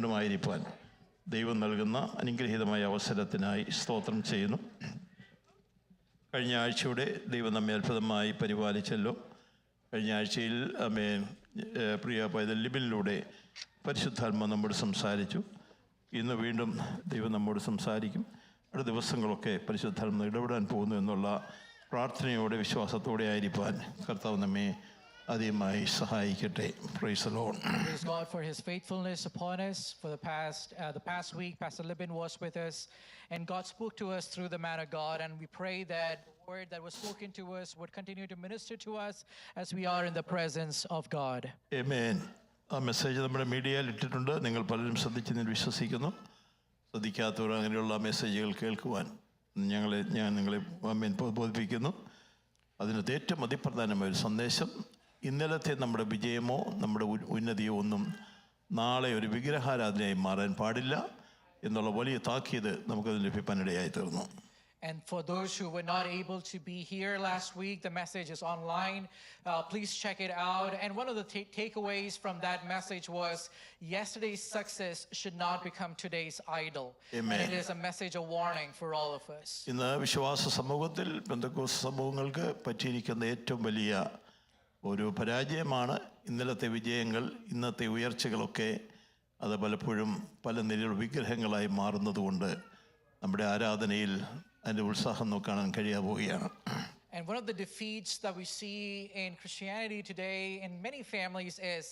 വീണ്ടുമായിരിക്കാൻ ദൈവം നൽകുന്ന അനുഗ്രഹീതമായ അവസരത്തിനായി സ്തോത്രം ചെയ്യുന്നു. കഴിഞ്ഞ ആഴ്ചയുടെ ദൈവം നമ്മെ അത്ഭുതമായി പരിപാലിച്ചല്ലോ. കഴിഞ്ഞ ആഴ്ചയിൽ പ്രിയ പൈതൽ ലിബിനിലൂടെ പരിശുദ്ധാത്മ നമ്മോട് സംസാരിച്ചു. ഇന്ന് വീണ്ടും ദൈവം നമ്മോട് സംസാരിക്കും. അടുത്ത ദിവസങ്ങളൊക്കെ പരിശുദ്ധാത്മ ഇടപെടാൻ പോകുന്നു എന്നുള്ള പ്രാർത്ഥനയോടെ വിശ്വാസത്തോടെ ആയിരിക്കാൻ കർത്താവ് നമ്മെ അതിമായി സഹായിക്കട്ടെ. Praise the Lord. Praise God for His faithfulness upon us. For the past week, Pastor Libin was with us, and God spoke to us through the man of God. And we pray that the word that was spoken to us would continue to minister to us as we are in the presence of God. Amen. ആ message നമ്മുടെ മീഡിയയിൽ ഇട്ടിട്ടുണ്ട്. നിങ്ങൾ പലരും ശ്രദ്ധിച്ചെന്ന് വിശ്വസിക്കുന്നു. ശ്രദ്ധിക്കാത്തവർ അങ്ങനെയുള്ള മെസ്സേജുകൾ കേൾക്കുവാൻ ഞാൻ നിങ്ങളെ ബോധിപ്പിക്കുന്നു. അതിനകത്ത് ഏറ്റവും അതിപ്രധാനമായ ഒരു സന്ദേശം, ഇന്നലത്തെ നമ്മുടെ വിജയമോ നമ്മുടെ ഉന്നതിയോ ഒന്നും നാളെ ഒരു വിഗ്രഹാരാധനയായി മാറാൻ പാടില്ല എന്നുള്ള വലിയ താക്കീത് നമുക്കത് ലഭിക്കാനിടയായി തീർന്നു. And for those who were not able to be here last week, the message is online. Please check it out. And one of the takeaways from that message was yesterday's success should not become today's idol. Amen. And it is a message of warning for all of us. ഇന്ന് വിശ്വാസ സമൂഹത്തിൽ പെന്തക്കോസ്ത് സമൂഹങ്ങൾക്ക് പറ്റിയിരിക്കുന്ന ഏറ്റവും വലിയ ഒരു പരാജയമാണ് ഇന്നലത്തെ വിജയങ്ങൾ, ഇന്നത്തെ ഉയർച്ചകളൊക്കെ അത് പലപ്പോഴും പല നിലയിലുള്ള വിഗ്രഹങ്ങളായി മാറുന്നതുകൊണ്ട് നമ്മുടെ ആരാധനയിൽ അതിൻ്റെ ഉത്സാഹം കാണാൻ കഴിയാവുകയാണ്. And one of the defeats that we see in Christianity today in many families is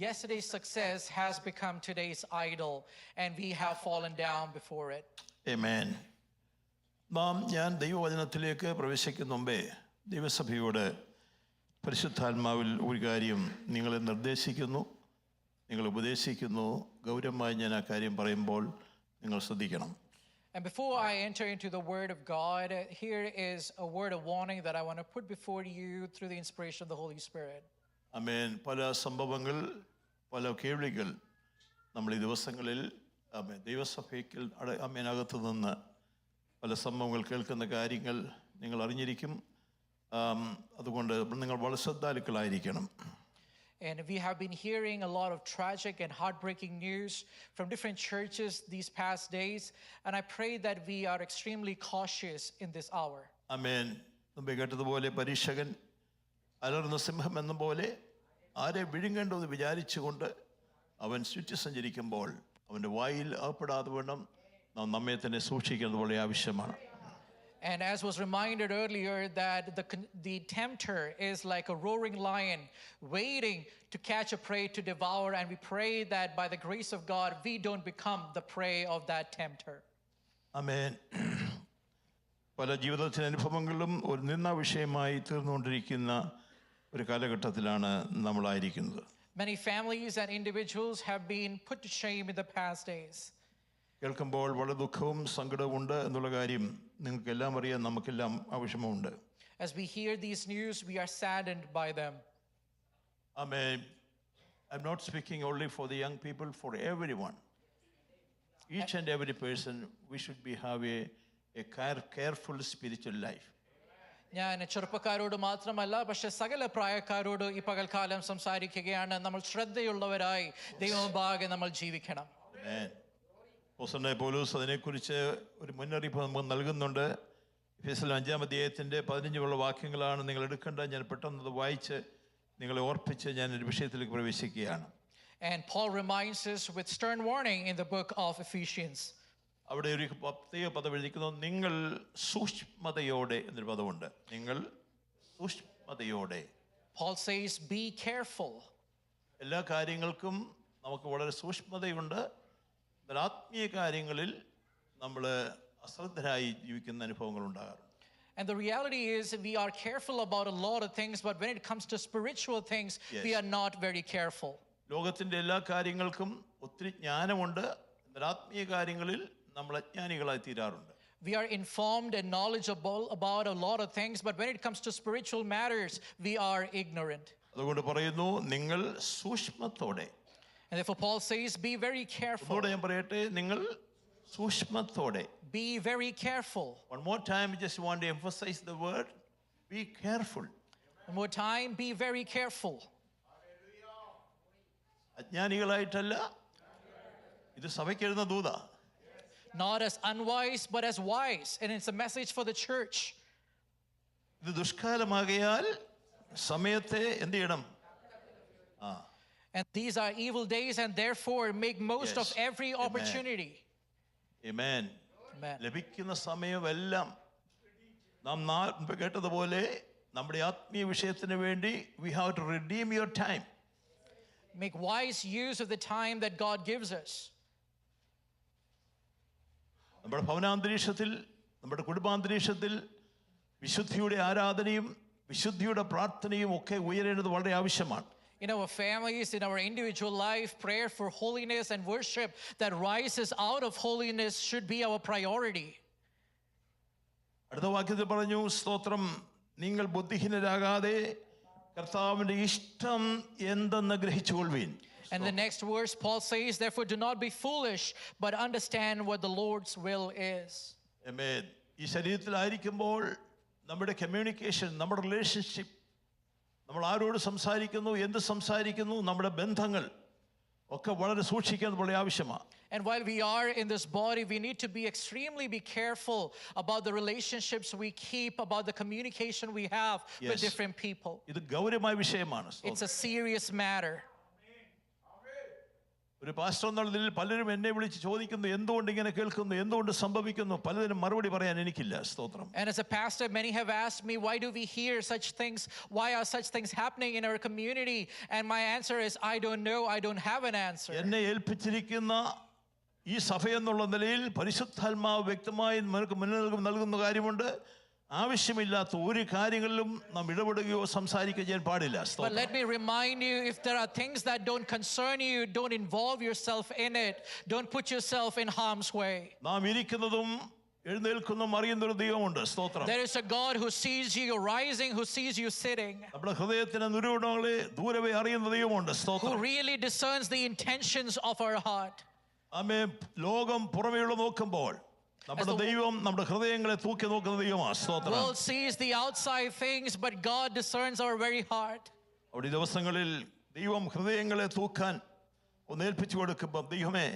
yesterday's success has become today's idol and we have fallen down before it. Amen. ഞാൻ ദൈവവചനത്തിലേക്ക് പ്രവേശിക്കുന്ന മുമ്പേ ദൈവസഭയോട് പരിശുദ്ധാത്മാവിൽ ഒരു കാര്യം നിങ്ങളെ നിർദ്ദേശിക്കുന്നു, നിങ്ങൾ ഉപദേശിക്കുന്നു. ഗൗരവമായി ഞാൻ ആ കാര്യം പറയുമ്പോൾ നിങ്ങൾ ശ്രദ്ധിക്കണം. And before I enter into the word of God, here is a word of warning that I want to put before you through the inspiration of the Holy Spirit. ആമേൻ. പല സംഭവങ്ങൾ, പല കേൾവികൾ നമ്മൾ ഈ ദിവസങ്ങളിൽ ദൈവസഭയ്ക്ക് അകത്ത് നിന്ന് പല സംഭവങ്ങൾ കേൾക്കുന്ന കാര്യങ്ങൾ നിങ്ങൾ അറിഞ്ഞിരിക്കും. അതുകൊണ്ട് നിങ്ങൾ വളരെ ശ്രദ്ധാലുക്കളായിരിക്കണം. And we have been hearing a lot of tragic and heartbreaking news from different churches these past days, and I pray that we are extremely cautious in this hour. ആമേൻ. മുമ്പേ കേട്ടതുപോലെ പരീക്ഷകൻ അലർന്ന സിംഹം എന്ന പോലെ ആരെ വിഴുങ്ങേണ്ടത് വിചാരിച്ചുകൊണ്ട് അവൻ ചുറ്റി സഞ്ചരിക്കുമ്പോൾ അവൻ്റെ വായിൽ അകപ്പെടാതെ വേണം നാം നമ്മെ തന്നെ സൂക്ഷിക്കുന്നത് വളരെ ആവശ്യമാണ്. And as was reminded earlier, that the tempter is like a roaring lion waiting to catch a prey to devour, and we pray that by the grace of God we don't become the prey of that tempter. Amen. പല ജീവിതത്തിലെ അനുഭവങ്ങളും ഒരു നിന്ദാ വിഷയമായി തീർന്നുകൊണ്ടിരിക്കുന്ന ഒരു കാലഘട്ടത്തിലാണ് നമ്മളായിരിക്കുന്നത്. Many families and individuals have been put to shame in the past days. കേൾക്കുമ്പോൾ വളരെ ദുഃഖവും സങ്കടവും ഉണ്ട് എന്നുള്ള കാര്യം നിങ്ങൾക്കെല്ലാം അറിയാം, നമുക്കെല്ലാം ആവശ്യമുണ്ട്. As we hear these news, we are saddened by them. Amen. I'm not speaking only for the young people, for everyone. Each and every person, we should have a careful spiritual life. ഞാൻ ചെറുപ്പക്കാരോട് മാത്രമല്ല, പക്ഷെ സകല പ്രായക്കാരോട് ഈ പകൽക്കാലം സംസാരിക്കുകയാണ്. നമ്മൾ ശ്രദ്ധയുള്ളവരായി ദൈവമുമ്പാകെ നമ്മൾ ജീവിക്കണം. Amen. പൗലോസ് അതിനെക്കുറിച്ച് ഒരു മുന്നറിയിപ്പ് നമുക്ക് നൽകുന്നുണ്ട്. എഫെസ്യർ 5-ാം അധ്യായത്തിൻ്റെ 15 വാക്യങ്ങളാണ് നിങ്ങൾ എടുക്കേണ്ടത്. ഞാൻ പെട്ടെന്ന് അത് വായിച്ച് നിങ്ങളെ ഓർപ്പിച്ച് ഞാൻ ഒരു വിഷയത്തിലേക്ക് പ്രവേശിക്കുകയാണ്. And Paul reminds us with stern warning in the book of Ephesians. അവിടെ ഒരു പ്രത്യേക പദം എഴുതിക്കുന്നു, നിങ്ങൾ സൂക്ഷ്മതയോടെ എന്നൊരു പദമുണ്ട്. നിങ്ങൾ സൂക്ഷ്മതയോടെ. Paul says, be careful. എല്ലാ കാര്യങ്ങൾക്കും നമുക്ക് വളരെ സൂക്ഷ്മതയുണ്ട്. ആത്മീയ കാര്യങ്ങളിൽ നമ്മൾ അശ്രദ്ധരായി ജീവിക്കുന്ന അനുഭവങ്ങൾ ഉണ്ടാകാറുണ്ട്. And the reality is we are careful about a lot of things, but when it comes to spiritual things, yes, we are not very careful. ലോകത്തിന്റെ എല്ലാ കാര്യങ്ങൾക്കും ഒത്തിരി ജ്ഞാനമുണ്ട്, എന്നാൽ ആത്മീയ കാര്യങ്ങളിൽ നമ്മൾ അജ്ഞാനികളായി തീരാറുണ്ട്. We are informed and knowledgeable about a lot of things, but when it comes to spiritual matters, we are ignorant. അതുകൊണ്ട് പറയുന്നു, നിങ്ങൾ സൂക്ഷ്മത്തോടെ. And therefore Paul says, be very careful. ഞാൻ പറയട്ടെ, നിങ്ങൾ സൂക്ഷ്മത്തോടെ. Be very careful. One more time, I just want to emphasize the word, be careful. One more time, be very careful. അജ്ഞാനികളായിട്ടല്ല, ഇത് സഭയ്ക്ക് എഴുതുന്ന ദൂതാ. Not as unwise, but as wise. And it's a message for the church. ഇത് ദുഷ്കാലമാകയാൽ സമയത്തെ എന്ത് ചെയ്യണം? And these are evil days, and therefore make most of every opportunity. Amen. Amen. ലഭിക്കുന്ന സമയമെല്ലാം നാം കേട്ടതുപോലെ നമ്മുടെ ആത്മീയ വിഷയത്തിന് വേണ്ടി we have to redeem your time. Make wise use of the time that God gives us. നമ്മുടെ ഭവനാന്തരീക്ഷത്തിൽ, നമ്മുടെ കുടുംബാന്തരീക്ഷത്തിൽ വിശുദ്ധിയുടെ ആരാധനയും വിശുദ്ധിയുടെ പ്രാർത്ഥനയും ഒക്കെ ഉയരേണ്ടത് വളരെ ആവശ്യമാണ്. In our families, in our individual life, prayer for holiness and worship that rises out of holiness should be our priority. അടുത്ത വാക്യത്തിൽ പറഞ്ഞു, സ്തോത്രം, നിങ്ങൾ ബുദ്ധിഹീനരാകാതെ കർത്താവിന്റെ ഇഷ്ടം എന്തെന്ന് ഗ്രഹിച്ചുകൊള്ളുവീൻ. And the next verse, Paul says, therefore do not be foolish, but understand what the Lord's will is. Amen. ഈ ശരീരത്തിലായിരിക്കുമ്പോൾ നമ്മുടെ കമ്മ്യൂണിക്കേഷൻ, നമ്മുടെ റിലേഷൻഷിപ്പ്, നമ്മൾ ആരോട് സംസാരിക്കുന്നു, എന്ത് സംസാരിക്കുന്നു, നമ്മുടെ ബന്ധങ്ങൾ ഒക്കെ വളരെ സൂക്ഷിക്കേണ്ടത് വളരെ ആവശ്യമാണ്. And while we are in this body, we need to be extremely careful about the relationships we keep, about the communication we have with different people. ഇത് ഗൗരവമായ വിഷയമാണ്. It's a serious matter. ഒരു പാസ്റ്റർ എന്നുള്ള നിലയിൽ പലരും എന്നെ വിളിച്ച് ചോദിക്കുന്നു, എന്തുകൊണ്ട് ഇങ്ങനെ കേൾക്കുന്നു, എന്തുകൊണ്ട് സംഭവിക്കുന്നു, പലതിനും മറുപടി പറയാൻ എനിക്കില്ല. സ്തോത്രം. And as a pastor, many have asked me, why do we hear such things? Why are such things happening in our community? And my answer is, I don't know. I don't have an answer. എന്നെ ഏൽപ്പിച്ചിരിക്കുന്ന ഈ സഭയെന്നുള്ള നിലയിൽ പരിശുദ്ധാത്മാവ് വ്യക്തമായി നമുക്ക് മുന്നറിയിപ്പ് നൽകുന്ന കാര്യമുണ്ട്. ആവശ്യമില്ലാത്ത ഒരു കാര്യങ്ങളിലും നാം ഇടപെടുകയോ സംസാരിക്കുകയോ ചെയ്യാൻ പാടില്ല. But let me remind you, if there are things that don't concern you, don't involve yourself in it. Don't put yourself in harm's way. നാം ഇരിക്കുന്നതും എഴുന്നേൽക്കുന്നതും അറിയുന്ന ഒരു ദൈവമുണ്ട്. സ്തോത്രം. There is a God who sees you rising, who sees you sitting. നമ്മുടെ ഹൃദയത്തിന്റെ നിരൂപണങ്ങളെ ദൂരവേ അറിയുന്ന ദൈവമുണ്ട്. സ്തോത്രം. Who really discerns the intentions of our heart. ആമേൻ. ലോകം പുറമേയുള്ള നോക്കുമ്പോൾ നമ്മുടെ ദൈവം നമ്മുടെ ഹൃദയങ്ങളെ തൂക്കി നോക്കുന്ന ദൈവമാണ്. സ്തോത്രം. The world sees the outside things, but God discerns our very heart. അവിടെ ഈ ദിവസങ്ങളിൽ ദൈവം ഹൃദയങ്ങളെ തൂക്കാൻ ഒന്ന് ഏൽപ്പിച്ചു കൊടുക്കുമ്പോൾ, ദൈവമേ,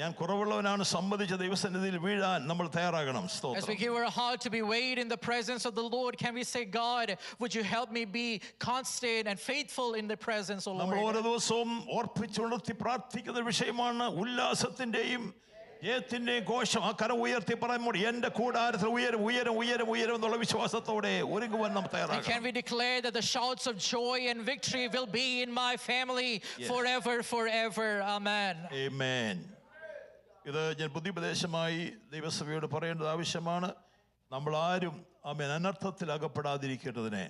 ഞാൻ കുറവുള്ളവനാണ് സമ്മതിച്ച ദൈവസന്നിധിയിൽ വീഴാൻ നമ്മൾ തയ്യാറാകണം. As we സ്തോത്രം. give our heart to be weighed in the presence of the Lord, can we say, God, would you help me be constant and faithful in the presence of the നമ്മൾ Lord? ഓരോ ദിവസവും ഓർപ്പിച്ചുണർത്തി പ്രാർത്ഥിക്കുന്ന വിഷയമാണ് ഉല്ലാസത്തിന്റെയും ജയത്തിന്റെയും ഘോഷം. ആ കരം ഉയർത്തി പറയുമ്പോൾ എന്റെ കൂടാരത്തിൽ ഉയരും ഉയരും ഉയരും ഉയരും എന്നുള്ള വിശ്വാസത്തോടെ ഒരുങ്ങുവാൻ നാം And can തയ്യാറാകണം. we declare that the shouts of joy and victory will be in my family forever, forever? Amen. Amen. ഇത് ഞാൻ ബുദ്ധിപദേശമായി ദൈവസഭയോട് പറയേണ്ടത് ആവശ്യമാണ്. നമ്മൾ ആരും ആമേൻ അനർത്ഥത്തിൽ അകപ്പെടാതിരിക്കേണ്ടതിനെ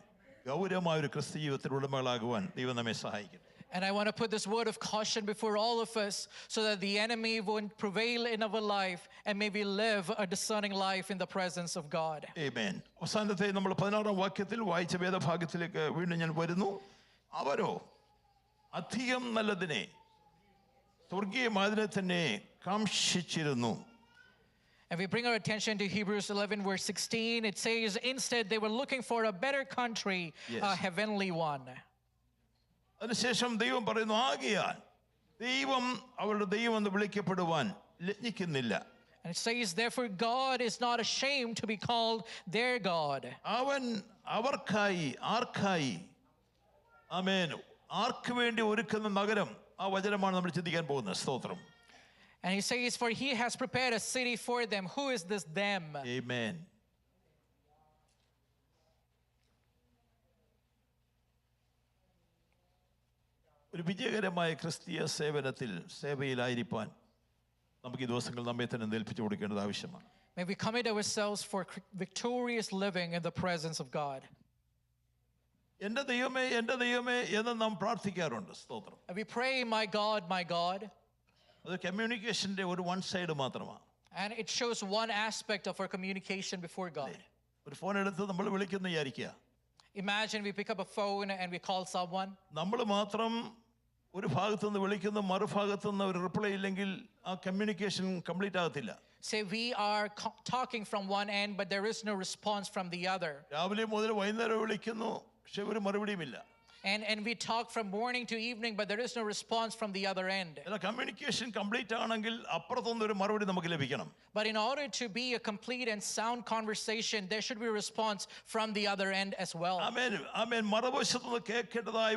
ഗൗരവമായ ഒരു ക്രിസ്തു ജീവിതത്തിന് ഉടമകളാകുവാൻ ദൈവം നമ്മെ സഹായിക്കട്ടെ. And I want to put this word of caution before all of us so that the enemy won't prevail in our life and may we live a discerning life in the presence of God. Amen. അവസാനത്തെ നമ്മൾ 16-ാം വാക്യത്തിൽ വായിച്ച വേദഭാഗത്തിലേക്ക് വീണ്ടും ഞാൻ വരുന്നു. അവരോ അധികം നല്ലതിനെ സ്വർഗീയമായതിനെ തന്നെ കാംക്ഷിച്ചിരുന്നു. And we bring our attention to Hebrews 11 verse 16. It says, instead they were looking for a better country, a heavenly one. അതിനുശേഷം ദൈവം പറയുന്നു, ആകയാൽ ദൈവം അവരുടെ ദൈവം എന്ന് വിളിക്കപ്പെടുവാൻ ലജ്ഞിക്കുന്നില്ല. And it says, therefore God is not ashamed to be called their God. അവൻ അവർക്കായി ആർക്കായി ആമേൻ ആർക്ക് വേണ്ടി ഒരുക്കുന്ന നഗരം, ആ വചനമാണ് നമ്മൾ ചിന്തിക്കാൻ പോകുന്നത്. സ്തോത്രം. And he says, for he has prepared a city for them. Who is this them? Amen. ഒരു വിജയകരമായ ക്രിസ്തീയ സേവനത്തിൽ സേവയിലായിരിക്കാൻ നമുക്ക് ഈ ദിവസങ്ങൾ നമ്മെ തന്നെ ഏൽപ്പിച്ചു കൊടുക്കേണ്ടത് ആവശ്യമാണ്. May we commit ourselves for victorious living in the presence of God. എൻ്റെ ദൈവമേ എൻ്റെ ദൈവമേ എന്ന് നാം പ്രാർത്ഥിക്കാറുണ്ട്. സ്തോത്രം. And we pray, my God, my God. അത് കമ്മ്യൂണിക്കേഷന്റെ ഒരു വൺ സൈഡ് മാത്രമാണ്. And it shows one aspect of our communication before God. ഒരു ഫോൺ എടുത്ത് നമ്മൾ വിളിക്കുന്നു വിചാരിക്കുക. Imagine we pick up a phone and we call someone. നമ്മൾ മാത്രം ഒരു ഭാഗത്തു നിന്ന് വിളിക്കുന്നു, മറുഭാഗത്തു നിന്ന് ഒരു റിപ്ലൈ ഇല്ലെങ്കിൽ ആ കമ്മ്യൂണിക്കേഷൻ കംപ്ലീറ്റ് ആകത്തില്ല. Say we are talking from one end, but there is no response from the other. രാവിലെ മുതൽ വൈകുന്നേരം വിളിക്കുന്നു, പക്ഷെ ഒരു മറുപടിയുമില്ല. And we talk from morning to evening, but there is no response from the other end. അല്ല, communication complete ആണെങ്കിൽ അപ്പുറത്തൊന്നും ഒരു മറുപടി നമുക്ക് ലഭിക്കണം. But in order to be a complete and sound conversation, there should be a response from the other end as well. ആമേൻ. മറുവശത്തുനിന്ന് കേൾക്കേണ്ടതായ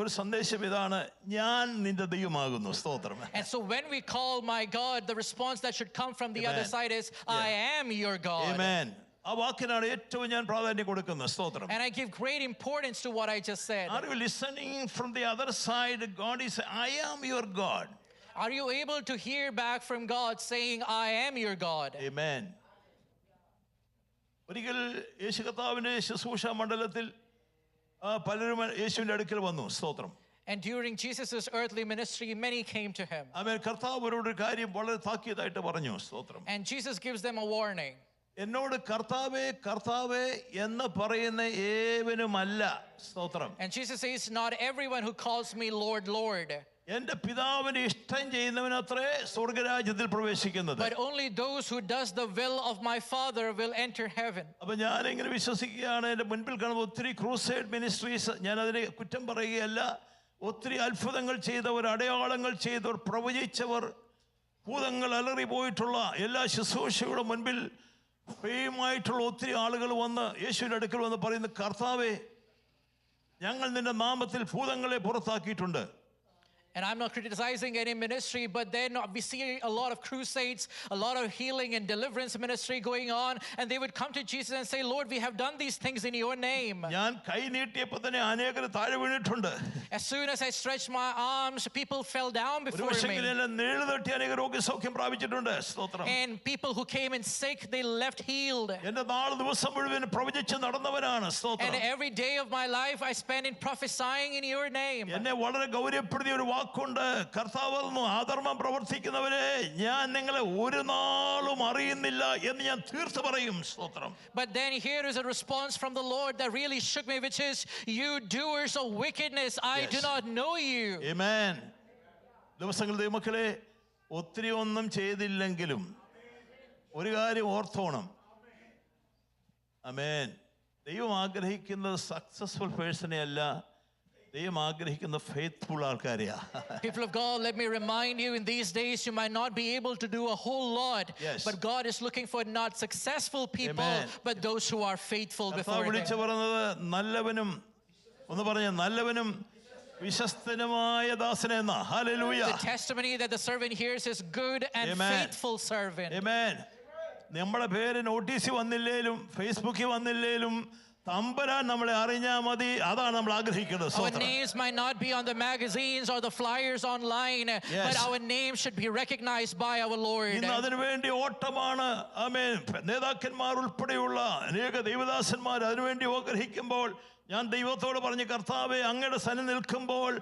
ഒരു സന്ദേശം ഇതാണ്: ഞാൻ നിന്റെ ദൈവമാകുന്നു. സ്തോത്രം. And so when we call my God, the response that should come from the other side is, I am your God. Amen. ആ വാക്കിനാണ് ഏറ്റവും ഞാൻ പ്രാധാന്യം കൊടുക്കുന്നത്. സ്തോത്രം. And I give great importance to what I just said. Are you listening from the other side? God is, I am your God. Are you able to hear back from God saying, I am your God? Amen. ഒരിക്കൽ യേശു കർത്താവിന്റെ ശുശ്രൂഷ മണ്ഡലത്തിൽ പലരും യേശുവിന്റെ അടുക്കൽ വന്നു. സ്തോത്രം. And during Jesus' earthly ministry, many came to him. ആമേൻ. കർത്താവ് അവരോട് കാര്യം വളരെ താക്കീതായിട്ട് പറഞ്ഞു. സ്തോത്രം. And Jesus gives them a warning. എന്നോട് കർത്താവേ കർത്താവേ എന്ന് പറയുന്ന ഏവനുമല്ല. സ്തോത്രം. And Jesus says, not everyone who calls me Lord, Lord, എന്റെ പിതാവിന് ഇഷ്ടം ചെയ്യുന്നവനത്രേ സ്വർഗ്ഗരാജ്യത്തിൽ പ്രവേശിക്കുന്നത്. but only those who does the will of my Father will enter heaven. അപ്പൊ ഞാൻ ഇങ്ങനെ വിശ്വസിക്കുകയാണ്. എൻ്റെ മുൻപിൽ കാണുന്ന ഒത്തിരി ക്രൂസൈഡ് മിനിസ്ട്രീസ്, ഞാൻ അതിനെ കുറ്റം പറയുകയല്ല, ഒത്തിരി അത്ഭുതങ്ങൾ ചെയ്തവർ, അടയാളങ്ങൾ ചെയ്തവർ, പ്രവചിച്ചവർ, ഭൂതങ്ങൾ അലറി പോയിട്ടുള്ള എല്ലാ ശുശ്രൂഷയുടെ മുൻപിൽ ഫെയിമായിട്ടുള്ള ഒത്തിരി ആളുകൾ വന്ന് യേശുവിൻ്റെ അടുക്കൽ വന്ന് പറയുന്നു, കർത്താവേ ഞങ്ങൾ നിന്റെ നാമത്തിൽ ഭൂതങ്ങളെ പുറത്താക്കിയിട്ടുണ്ട്. And I'm not criticizing any ministry, but then we see a lot of crusades, a lot of healing and deliverance ministry going on, and they would come to Jesus and say, Lord, we have done these things in your name. ഞാൻ കൈ നീട്ടിയപ്പോൾ തന്നെ അനേകർ താഴെ വീണിട്ടുണ്ട്. As soon as I stretched my arms, people fell down before me. നേരിൽ തട്ടി അനേക രോഗസൗഖ്യം പ്രാപിച്ചിട്ടുണ്ട്. സ്തോത്രം. And people who came in sick, they left healed. എന്റെ നാല് ദിവസം മുഴുവൻ പ്രവചിച്ച് നടന്നവനാണ്. സ്തോത്രം. And every day of my life I spent in prophesying in your name. എന്നെ വളരെ ഗൗരവപ്പെടുത്തിയ ഒരു വാക്കുണ്ട്. കർത്താവ് ആധർമ്മം പ്രവർത്തിക്കുന്നവരെ ഞാൻ നിങ്ങളെ ഒരു നാളും അറിയുന്നില്ല എന്ന് ഞാൻ തീർത്ത് പറയും. സ്തോത്രം. But then here is a response from the Lord that really shook me, which is, you doers of wickedness, I do not know you. Amen. ദിവസങ്ങൾ ദൈവമക്കളെ ഒത്തിരി ഒന്നും ചെയ്തില്ലെങ്കിലും ഒരു കാര്യം ഓർത്തോണം. ആമേൻ. ദൈവം ആഗ്രഹിക്കുന്നത് സക്സസ്ഫുൾ പേഴ്സണെ അല്ല, ദൈവം ആഗ്രഹിക്കുന്ന faithful ആൾക്കാരെയാ. People of God, let me remind you, in these days you might not be able to do a whole lot, but God is looking for not successful people, but those who are faithful before him. വിളിച്ചു പറഞ്ഞത് നല്ലവനും, ഒന്ന് പറഞ്ഞ നല്ലവനും വിശ്വസ്തനുമായ ദാസനെന്ന. Hallelujah. The testimony that the servant hears is good and faithful servant. Amen. നമ്മുടെ പേര് notice വന്നില്ലേലും ഫേസ്ബുക്കിൽ വന്നില്ലേലും തമ്പുരാൻ നമ്മളെ അറിഞ്ഞാൽ മതി. അതാണ് നമ്മൾ ആഗ്രഹിക്കുന്നത്. Our names might not be on the magazines or the flyers online, but our name should be recognized by our Lord. ഇന്ന് അതിനു വേണ്ടി ഓട്ടമാണ്. ആമേൻ. നേതാക്കന്മാർ ഉൾപ്പെടെയുള്ള അനേക ദൈവദാസന്മാർ അതിനുവേണ്ടി ആഗ്രഹിക്കുമ്പോൾ ഞാൻ ദൈവത്തോട് പറഞ്ഞു, കർത്താവേ അങ്ങയുടെ സന്നിധി നിൽക്കുമ്പോൾ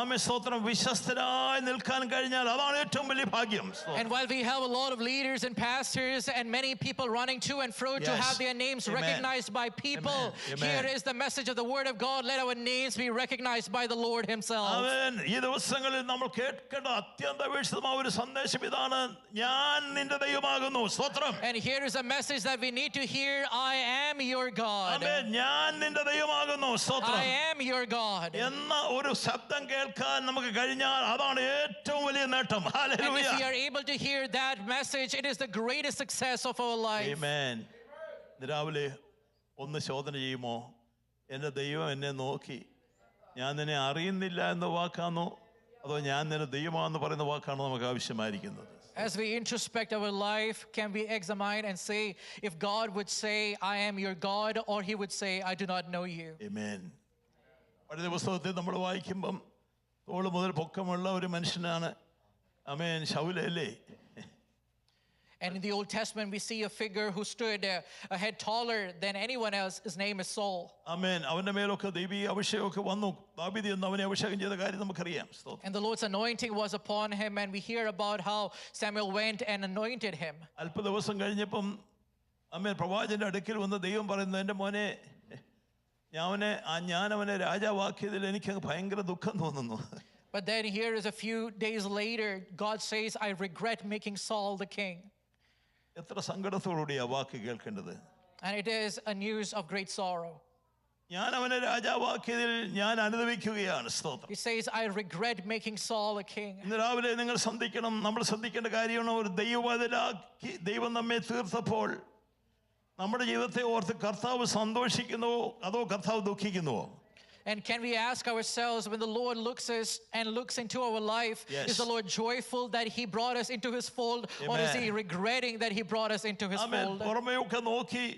ആമേൻ സ്തോത്രം വിശ്വസ്തനായി നിൽക്കാൻ കഴിഞ്ഞാൽ അതാണ് ഏറ്റവും വലിയ ഭാഗ്യം. And while we have a lot of leaders and pastors and many people running to and fro to have their names recognized by people, here is the message of the word of God: let our names be recognized by the Lord himself. ആമേൻ. ഈ ദിവസങ്ങളിൽ നമ്മൾ കേൾക്കേണ്ട അത്യന്താപേക്ഷിതമായ ഒരു സന്ദേശം ഇതാണ്: ഞാൻ നിന്റെ ദൈവമാകുന്നു. സ്തോത്രം. And here is a message that we need to hear: I am your God. ആമേൻ. ഞാൻ നിന്റെ ദൈവമാകുന്നു. സ്തോത്രം. I am your God. എന്ന ഒരു ശബ്ദം കേൾക്കാൻ നമുക്ക് കഴിഞ്ഞാൽ അതാണ് ഏറ്റവും വലിയ നേട്ടം. Hallelujah. And if we are able to hear that message, it is the greatest success of our life. Amen. രാവിലെ ഒന്ന് ശോധന ചെയ്യുമോ? എൻ്റെ ദൈവം എന്നെ നോക്കി ഞാൻ നിന്നെ അറിയുന്നില്ല എന്ന വാക്കാണോ അതോ ഞാൻ നിന്നെ ദൈവമാണെന്ന് പറയുന്ന വാക്കാണോ നമുക്ക് ആവശ്യമായിരിക്കുന്നത്? As we introspect our life, can we examine and say if God would say, I am your God, or he would say, I do not know you? Amen. പഴയ പുസ്തകത്തിൽ നമ്മൾ വായിക്കുമ്പം തോള് മുതൽ പൊക്കമുള്ള ഒരു മനുഷ്യനാണ് ആമേൻ ശൗലല്ലേ. And in the Old Testament, we see a figure who stood a head taller than anyone else. His name is Saul. ആമേൻ. അവന്റെ മേലൊക്കെ ദൈവീയ അഭിഷേകമൊക്കെ വന്നു. ദാവീദ് എന്ന് അവനെ അഭിഷേകം ചെയ്ത കാര്യം നമുക്കറിയാം. And the Lord's anointing was upon him, and we hear about how Samuel went and anointed him. അല്പ ദിവസം കഴിഞ്ഞപ്പം ആമേൻ പ്രവാചകന്റെ അടുക്കൽ വന്ന് ദൈവം പറയുന്നു, എൻ്റെ മോനെ ഞാൻ അവനെ രാജാവാക്കിയതിൽ എനിക്ക് ഭയങ്കര ദുഃഖം തോന്നുന്നു. But then here is a few days later, God says, I regret making Saul the king. എത്ര സങ്കടത്തോടുകൂടി ആ വാക്ക് കേൾക്കേണ്ടത്. And it is a news of great sorrow. ഞാൻ അവനെ രാജാവാക്കിയതിൽ ഞാൻ അനുദപിക്കുകയാണ്. സ്തോത്രം. He says, I regret making Saul a king. ഇന്ന് രാവിലെ നിങ്ങൾ നമ്മൾ ശ്രദ്ധിക്കേണ്ട കാര്യമാണ്, ഒരു ദൈവവചനാക്കി ദൈവം നമ്മെ തീർത്തപ്പോൾ നമ്മുടെ ജീവിതത്തെ ഓർത്ത് കർത്താവ് സന്തോഷിക്കുന്നുവോ അതോ കർത്താവ് ദുഃഖിക്കുന്നുവോ? And can we ask ourselves, when the Lord looks into our life, Yes. is the Lord joyful that He brought us into His fold, or is He Amen. regretting that He brought us into His fold? പുറമെയൊക്കെ നോക്കി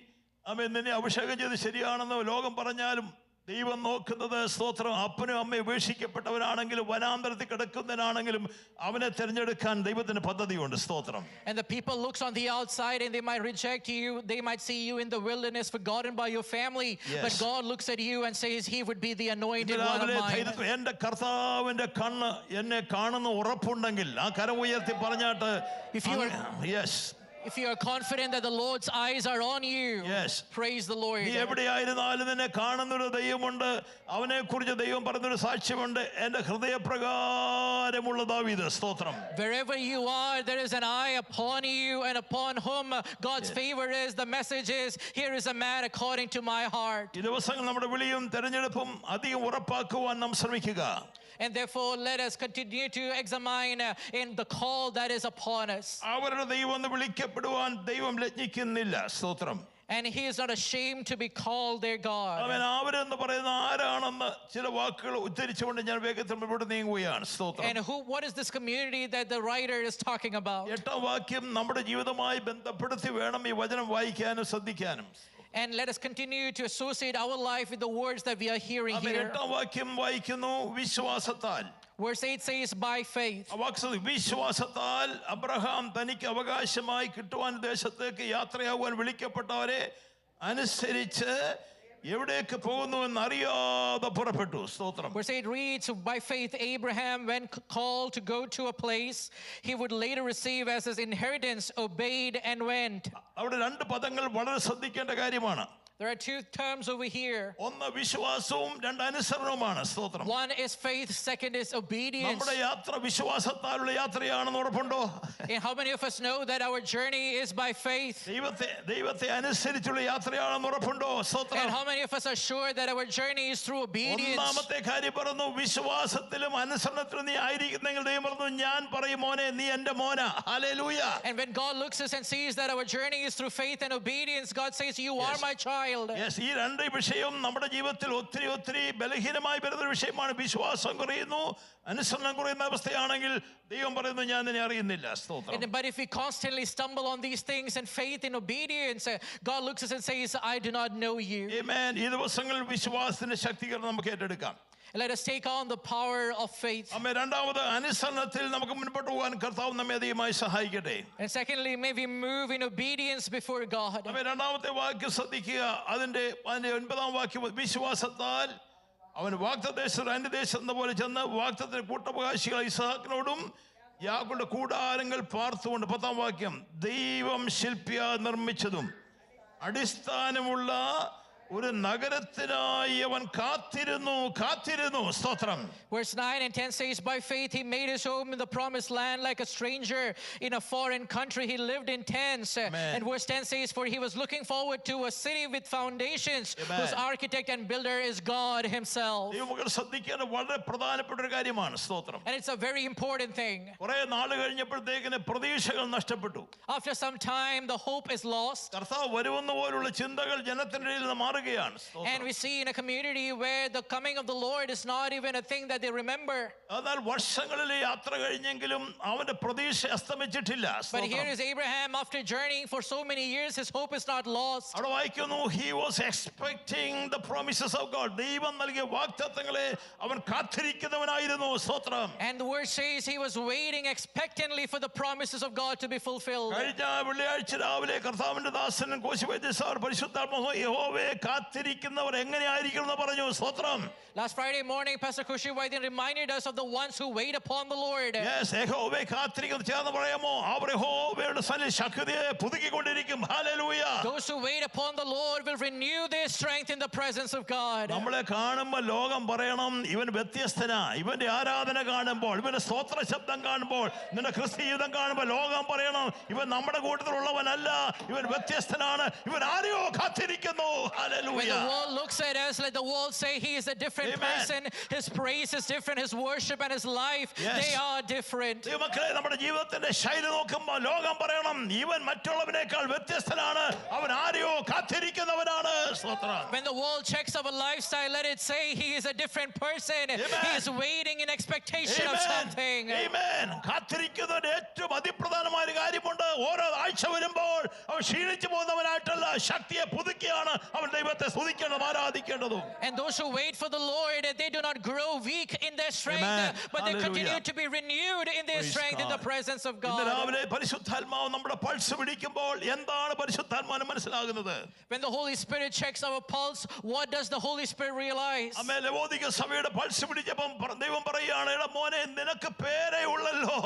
നിന്നെ അഭിഷേകം ചെയ്ത് ശരിയാണെന്ന് ലോകം പറഞ്ഞാലും ദൈവം നോക്കുന്നത്, സ്തോത്രം, അപ്പനും അമ്മയും ഉപേക്ഷിക്കപ്പെട്ടവനാണെങ്കിലും വനാന്തരത്തിൽ കിടക്കുന്നവനാണെങ്കിലും അവനെ തിരഞ്ഞെടുക്കാൻ ദൈവത്തിന് പദ്ധതിയുണ്ട്. സ്തോത്രം. And the people looks on the outside and they might reject you, they might see you in the wilderness forgotten by your family, Yes. but God looks at you and says he would be the anointed one of mine. എന്റെ കർത്താവിന്റെ കണ്ണ് എന്നെ കാണുന്ന ഉറപ്പുണ്ടെങ്കിൽ ആ കരം ഉയർത്തി പറഞ്ഞാട്ട്, If you are- yes, If you are confident that the Lord's eyes are on you, Yes. praise the Lord. നീ എവിടെയായിരുന്നാലും നിന്നെ കാണുന്നൊരു ദൈവമുണ്ട്. അവനെ കുറിച്ച് ദൈവം പറഞ്ഞൊരു സാക്ഷ്യമുണ്ട്, എന്റെ ഹൃദയപ്രകാരമുള്ള ദാവീദ്. സ്തോത്രം. Wherever you are, there is an eye upon you, and upon whom God's favor is. The message is, here is a man according to my heart. ഈ ദിവസങ്ങൾ നമ്മുടെ വിളിയും തെരഞ്ഞെടുപ്പും അധികം ഉറപ്പാക്കുവാൻ നാം ശ്രമിക്കുക. And therefore, let us continue to examine in the call that is upon us. അവരുടെ ദൈവം എന്ന് വിളിക്കപ്പെടുവാൻ ദൈവം ലജ്ജിക്കുന്നില്ല. സ്തോത്രം. And He is not ashamed to be called their God. അവൻ അവരെന്ന് പറയുന്ന ആരാണെന്ന് ചില വാക്കുകൾ ഉദ്ധരിച്ചുകൊണ്ട് ഞാൻ വേഗത്തിൽ മുമ്പോട്ട് നീങ്ങുകയാണ്. സ്തോത്രം. And what is this community that the writer is talking about? 8ാം വാക്യം നമ്മുടെ ജീവിതവുമായി ബന്ധപ്പെടുത്തി വേണം ഈ വചനം വായിക്കാനും ശ്രദ്ധിക്കാനും. And let us continue to associate our life with the words that we are hearing അവൻ here. 8ാം വാക്യം വായിക്കുന്നു, വിശ്വാസത്താൽ. Verse 8 says, by faith. വിശ്വാസത്താൽ അബ്രഹാം തനിക്ക് അവകാശമായി കിട്ടുവാൻ ദേശത്തേക്ക് യാത്രയാകുവാൻ വിളിക്കപ്പെട്ടവരെ അനുസരിച്ച് എവിടേക്ക് പോകുന്നുവെന്ന് അറിയാതെ പുറപ്പെട്ടു. സ്തോത്രം. Verse 8 reads, by faith Abraham, when called to go to a place he would later receive as his inheritance, obeyed and went. അവിടെ രണ്ട് പദങ്ങൾ വളരെ ശ്രദ്ധിക്കേണ്ട കാര്യമാണ്. There are two terms over here. ഒന്ന് വിശ്വാസവും രണ്ട് അനുസരണവുമാണ്. സ്തോത്രം. One is faith, second is obedience. നമ്മുടെ യാത്ര വിശ്വാസത്താലുള്ള യാത്രയാണെന്ന് ഉറപ്പുണ്ടോ? And how many of us know that our journey is by faith? ദൈവത്തെ അനുസരിച്ചുള്ള യാത്രയാണെന്ന് ഉറപ്പുണ്ടോ? സ്തോത്രം. And how many of us are sure that our journey is through obedience? ഒന്നാമത്തെ കാര്യം പറഞ്ഞു, വിശ്വാസത്തിലും അനുസരണത്തിലും നീ ആയിരിക്കുന്നെങ്കിൽ ദൈവം പറഞ്ഞു, ഞാൻ പറയും മോനെ നീ എൻ്റെ മോനാ. Hallelujah. And when God looks at us and sees that our journey is through faith and obedience, God says, you are my child. Yes, ഈ രണ്ട് വിഷയം നമ്മുടെ ജീവിതത്തിൽ ഒത്തിരി ബലഹീനമായി വരുന്ന വിഷയമാണ്. വിശ്വാസം കുറയുന്നു, അനുസരണം കുറയുന്ന അവസ്ഥയാണെങ്കിൽ ദൈവം പറയുന്നു ഞാൻ നിന്നെ അറിയുന്നില്ല. സ്തോത്രം. But if we constantly stumble on these things and faith and obedience, God looks at us and says, I do not know you. Amen. ഈ ദിവസങ്ങളിൽ വിശ്വാസത്തിന്റെ ശക്തീകരണം നമുക്ക് ഏറ്റെടുക്കാം. Let us take on the power of faith. രണ്ടാമത് അനുസരണത്തിൽ നമുക്ക് മുൻപോട്ട് പോകാൻ കർത്താവ് നമ്മെ അധികമായി സഹായിക്കട്ടെ. And secondly, may we move in obedience before God. രണ്ടാമത്തെ വാക്യം ശ്രദ്ധിക്കുക. അതിന്റെ 9ാം വാക്യം, വിശ്വാസത്താൽ അവൻ വാഗ്ദത്തദേശത്ത് അന്യദേശം എന്ന പോലെ ചെന്ന് വാഗ്ദത്തത്തിന്റെ കൂട്ടവകാശികൾ ഇസ്ഹാക്കിനോടും യാക്കോബിന്റെ കൂടാരങ്ങൾ പാർത്തുകൊണ്ട്. 10ാം വാക്യം, ദൈവം ശില്പിയാ നിർമ്മിച്ചതും അടിസ്ഥാനമുള്ള ഒരു നഗരത്തിനായി അവൻ കാത്തിരുന്നു. സ്തോത്രം. Verse 9 and 10 says, by faith he made his home in the promised land, like a stranger in a foreign country he lived in tents. Amen. And verse 10 says, for he was looking forward to a city with foundations, Amen. whose architect and builder is God himself. ദൈവമക്കൾ ശ്രദ്ധിക്കേണ്ട വളരെ പ്രധാനപ്പെട്ട ഒരു കാര്യമാണ്. സ്തോത്രം. And it's a very important thing. കുറെ നാൾ കഴിഞ്ഞപ്പോഴത്തേക്കിന് പ്രതീക്ഷകൾ നഷ്ടപ്പെട്ടു. After some time the hope is lost. കർത്താവ് വരുമെന്ന പോലുള്ള ചിന്തകൾ ജനത്തിന്റെ ഇടയിൽ നിന്ന് മാറുകയാണ്. And we see in a community where the coming of the Lord is not even a thing that they remember. എന്നാൽ വർഷങ്ങളിലെ യാത്ര കഴിഞ്ഞെങ്കിലും അവന്റെ പ്രതീക്ഷ അസ്തമിച്ചിട്ടില്ല. But here is Abraham, after journeying for so many years, his hope is not lost. അവിടെ വായിക്കുന്നു, he was expecting the promises of God. ദൈവം നൽകിയ വാഗ്ദത്തങ്ങളെ അവൻ കാത്തിരിക്കുന്നവനായിരുന്നു. സ്തോത്രം. And the word says he was waiting expectantly for the promises of God to be fulfilled. കഴിഞ്ഞ വെള്ളിയാഴ്ച രാവിലെ കർത്താവിന്റെ ദാസനും കോശിവൈദ്യ സാർ പരിശുദ്ധാത്മാവ് യഹോവയെ കാത്തിരിക്കുന്നവർ എങ്ങനെയായിരിക്കുമെന്ന് പറഞ്ഞു. സ്തോത്രം. Last Friday morning, Pastor Kushi Vaidyan reminded us of the ones who wait upon the Lord. Yes, യഹോവയെ കാത്തിരിക്കുന്നത് ചേർന്ന് പറയാമോ? അവർ യഹോവയുടെ സന്നിധിയിൽ ശക്തിയെ പുതുക്കിക്കൊണ്ടിരിക്കും. Hallelujah. Those who wait upon the Lord will renew their strength in the presence of God. നമ്മളെ കാണുമ്പോൾ ലോകം പറയണം ഇവൻ വ്യത്യസ്തനാ. ഇവന്റെ ആരാധന കാണുമ്പോൾ, ഇവന്റെ സ്തോത്ര ശബ്ദം കാണുമ്പോൾ, നിന്റെ ക്രിസ്തീയ ജീവിതം കാണുമ്പോൾ ലോകം പറയണം ഇവൻ നമ്മുടെ കൂട്ടത്തിലുള്ളവനല്ല, ഇവൻ വ്യത്യസ്തനാണ്, ഇവൻ ആരെയോ കാത്തിരിക്കുന്നു. When the Hallelujah. world looks at us, let the world say he is a different Amen. person. His praise is different. His worship and his life, Yes. they are different. ദൈവമക്കളെ, നമ്മുടെ ജീവിതത്തിന്റെ ശൈലി നോക്കുമ്പോൾ ലോകം പറയണം ഇവൻ മറ്റുള്ളവനേക്കാൾ വ്യത്യസ്തനാണ്, അവൻ ആരെയോ കാത്തിരിക്കുന്നവനാണ്. സ്തോത്രം. When the world checks our lifestyle, let it say he is a different person. Amen. He is waiting in expectation of Amen. something. Amen. കാത്തിരിക്കുന്നതിന്റെ ഏറ്റവും അതിപ്രധാനമായ ഒരു കാര്യമുണ്ട്. ഓരോ ആഴ്ച വരുമ്പോൾ അവൻ ക്ഷീണിച്ചു പോകുന്നവനായിട്ടല്ല, ശക്തിയെ പുതുക്കിയാണ് അവൻ ദൈവത്തെ സ്തുതിക്കേണ്ടതും ആരാധിക്കേണ്ടതും. And those who wait for the Lord, they do not grow weak in their strength, Amen. but they continue Hallelujah. to be renewed in their Praise strength in the God. presence of ഇന്ന് God. രാവിലെ പരിശുദ്ധാത്മാവ് നമ്മുടെ pulse പിടിക്കുമ്പോൾ എന്താണ് പരിശുദ്ധാത്മാവിന് മനസ്സിലാകുന്നത്? When the Holy Spirit checks our pulse, what does the Holy Spirit realize? അമ്മേ, ലവോദിക സഭയുടെ പൾസ് പിടിച്ചപ്പം ദൈവം പറയുകയാണ്, എടാ മോനെ, നിനക്ക് പേരേ ഉള്ളല്ലോ,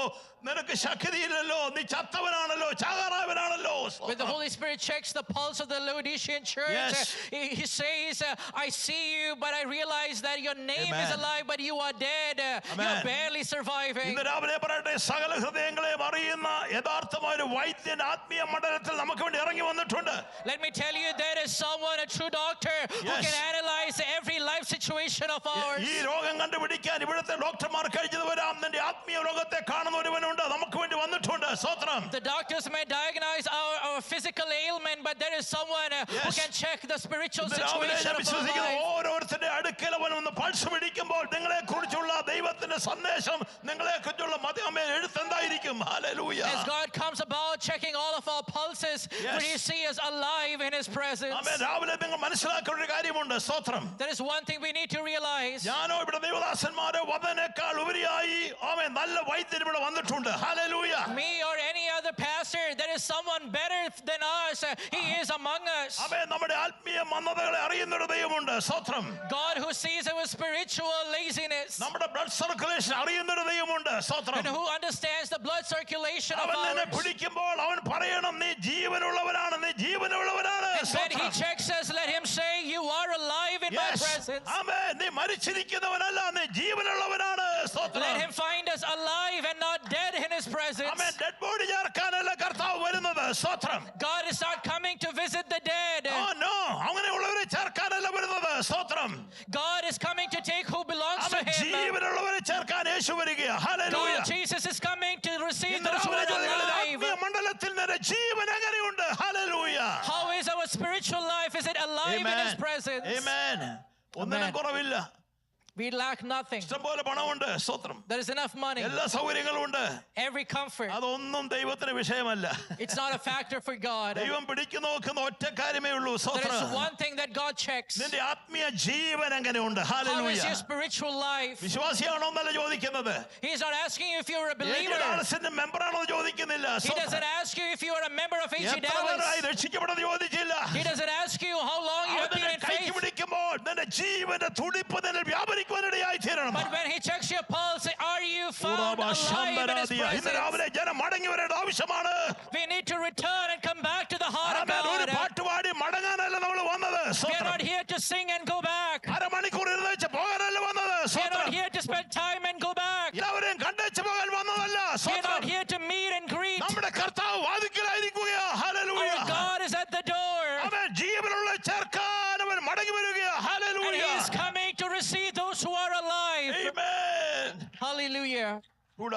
നിനക്ക് ശക്തിയില്ലല്ലോ, നീ ചത്തവനാണല്ലോ, ചാകാറായവനാണല്ലോ. When the Holy Spirit checks the pulse of the Laodicean church, Yes. he says, I see you, but I realize that your name is Amen. alive, but you are dead. Amen. You're barely surviving. ഇന്ന് രാവിലെ പറയട്ടെ, സകല ഹൃദയങ്ങളെയും അറിയുന്ന യഥാർത്ഥമായ ഒരു വൈദ്യൻ ആത്മീയ മണ്ഡലത്തിൽ നമുക്ക് വേണ്ടി ഇറങ്ങി വന്നിട്ടുണ്ട്. Let me tell you, there is someone, a true doctor, who Yes. can analyze every life situation of ours. ഈ രോഗം കണ്ടുപിടിക്കാൻ ഇവിടുത്തെ ഡോക്ടർമാർ കഴിച്ചത് വരാം. നിന്റെ ആത്മീയ ലോകത്തെ കാണുന്ന ഒരുവനുണ്ട്, നമുക്ക് വേണ്ടി വന്നിട്ടുണ്ട്. സ്തോത്രം. The doctors may diagnose our physical ailment, but there is someone who Yes. can check the spiritual ഇന്ന് രാവിലെ situation ഞാൻ of our വിശ്വസിക്കുന്ന life. ഓരോരുത്തരുടെ അടുക്കൽ അവൻ ഒന്ന് പൾസ് പിടിക്കുമ്പോൾ നിങ്ങളെ കുറിച്ചുള്ള ദൈവത്തിന്റെ സന്ദേശം, നിങ്ങളെ കുറിച്ചുള്ള എഴുത്തെന്തായിരിക്കും? Hallelujah. As God comes about checking all of our pulses, Yes. will you see us alive in His presence? ആമേൻ. രാവിലെ നിങ്ങൾ മനസ്സിലാക്കേണ്ട ഒരു കാര്യമുണ്ട്. സ്തോത്രം. There is one thing we need to realize. ഞാനോ ഇവിടെ ദൈവദാസന്മാരോ വന്നതിനേക്കാൾ ഉപരിയായി ആമേൻ നല്ല വൈദ്യൻ ഇവിടെ വന്നിട്ടുണ്ട്. Hallelujah. Me or any other pastor, there is someone better than us. He is among us. ആമേൻ. നമ്മുടെ ആത്മീയ മന്ദതകളെ അറിയുന്ന ഒരു ദൈവമുണ്ട്. സ്തോത്രം. God who sees our spiritual laziness നമ്മുടെ ബ്ലഡ് സർക്കുലേഷൻ അറിയുന്ന ഒരു ദൈവമുണ്ട്. സ്തോത്രം. and who understands the blood circulation of അവൻ നിന്നെ ours. പിടിക്കുമ്പോൾ അവൻ പറയണം, നീ ജീവനുള്ളവനാണ്, നീ ജീവനുള്ളവനാണ്. And when He checks us, let Him say, you are alive in my Yes. presence. ആമേൻ. നീ മരിച്ചിരിക്കുന്നവനല്ല, നീ ജീവനുള്ളവനാണ്. സ്തോത്രം. Let Him find us alive and not dead in His presence. ആമേൻ. ഡെഡ് ബോഡി ചേർക്കാനല്ല കർത്താവ് വരുന്നത്. സ്തോത്രം. God is not coming to visit the dead. Oh no, അങ്ങനെയുള്ളവരെ ചേർക്കാനല്ല വരുന്നത്. സ്തോത്രം. God is coming to take who belongs to അവൻ Him. ജീവനുള്ളവരെ ചേർക്കാൻ യേശു വരികയാണ്. Hallelujah. God, Jesus is coming to receive ഇന്ന് those who രാവിലെ are ചോദിക്കുന്നത്, alive. ആത്മീയ മണ്ഡലത്തിൽ നിന്റെ ജീവൻ എങ്ങനെയുണ്ട്? Hallelujah. How is our spiritual life? Is it alive in His presence? Amen. ഒന്നിനും Amen. കുറവില്ല. We lack nothing. ഇഷ്ടംപോലെ പണമുണ്ട്. സ്തോത്രം. There is enough money, എല്ലാ സൗകര്യങ്ങളും ഉണ്ട്. every comfort. അതൊന്നും ദൈവത്തിന് വിഷയമല്ല. It's not a factor for God. ദൈവം പിടിച്ചു നോക്കുന്ന ഒറ്റ കാര്യമേ ഉള്ളൂ. There is സ്തോത്രം. one thing that God checks. നിന്റെ ആത്മീയ ജീവൻ എങ്ങനെയുണ്ട്? How is hallelujah. your spiritual life? വിശ്വാസിയാണോ എന്നല്ല ചോദിക്കുന്നത്. He is not asking you if you're a believer. Age മെമ്പറാണോ ചോദിക്കുന്നില്ല. He doesn't ask you if you are a member of AG എത്ര പേരായി Dallas. രക്ഷിക്കപ്പെടുന്നത് ചോദിച്ചില്ല. He doesn't ask you how long you have been in കൈക്ക് faith. പിടിക്കുമ്പോൾ നിന്റെ ജീവന്റെ തുടിപ്പ് നിന്നെ വ്യാപരിക്കുവാനിടയായി തീരണം. But when He checks your pulse, are you found alive in His ഇന്ന് presence? രാവിലെ ജനം മടങ്ങി വരേണ്ട ആവശ്യമാണ്. We need to return and come back to the heart of ആമേൻ. ഒരു God. പാട്ട് പാടി മടങ്ങാനല്ല നമ്മൾ വന്നത്. We are സ്തോത്രം. not here to sing and go back. അരമണിക്കൂർ ഇരുന്നേച്ച് പോകാനല്ല വന്നത്. We are സ്തോത്രം. not here to spend time and go back. എല്ലാവരെയും കണ്ടേച്ച് പോകാൻ വന്നതല്ല. We are സ്തോത്രം. not here to meet and greet. നമ്മുടെ കർത്താവ് വാതിക്കലായിരിക്കുകയാ. Hallelujah. Our God is at the door. അവൻ ജീവനുള്ള ചേർക്കാൻ അവൻ മടങ്ങി വരികയാ. And hallelujah. He is coming to receive those who are alive. Amen. Hallelujah. Man,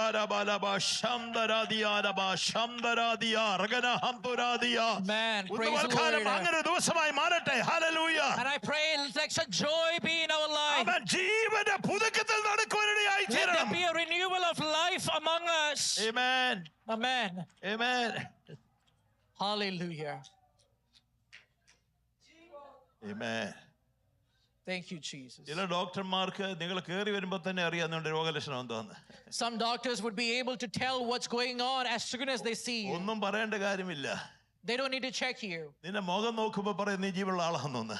praise the Lord. അങ്ങനെ ഒരു ദിവസമായി മാറട്ടെ. Hallelujah. And I pray let such joy be in our life. അവൻ ജീവന്റെ പുതുക്കത്തിൽ നടക്കുവാനിടയായി Let there തീരണം. be a renewal of life among us. Amen. Amen. Amen. Hallelujah. Amen. Thank you, Jesus. ചില ഡോക്ടർമാർക്ക് നിങ്ങൾ കയറി വരുമ്പോൾ തന്നെ അറിയാം നിങ്ങളുടെ രോഗലക്ഷണം എന്താന്ന്. Some doctors would be able to tell what's going on as soon as they see you. ഒന്നും പറയേണ്ട കാര്യമില്ല. They don't need to check you. നിന്റെ മുഖം നോക്കുമ്പോൾ പറയും നീ ജീവനുള്ള ആളാണെന്ന്.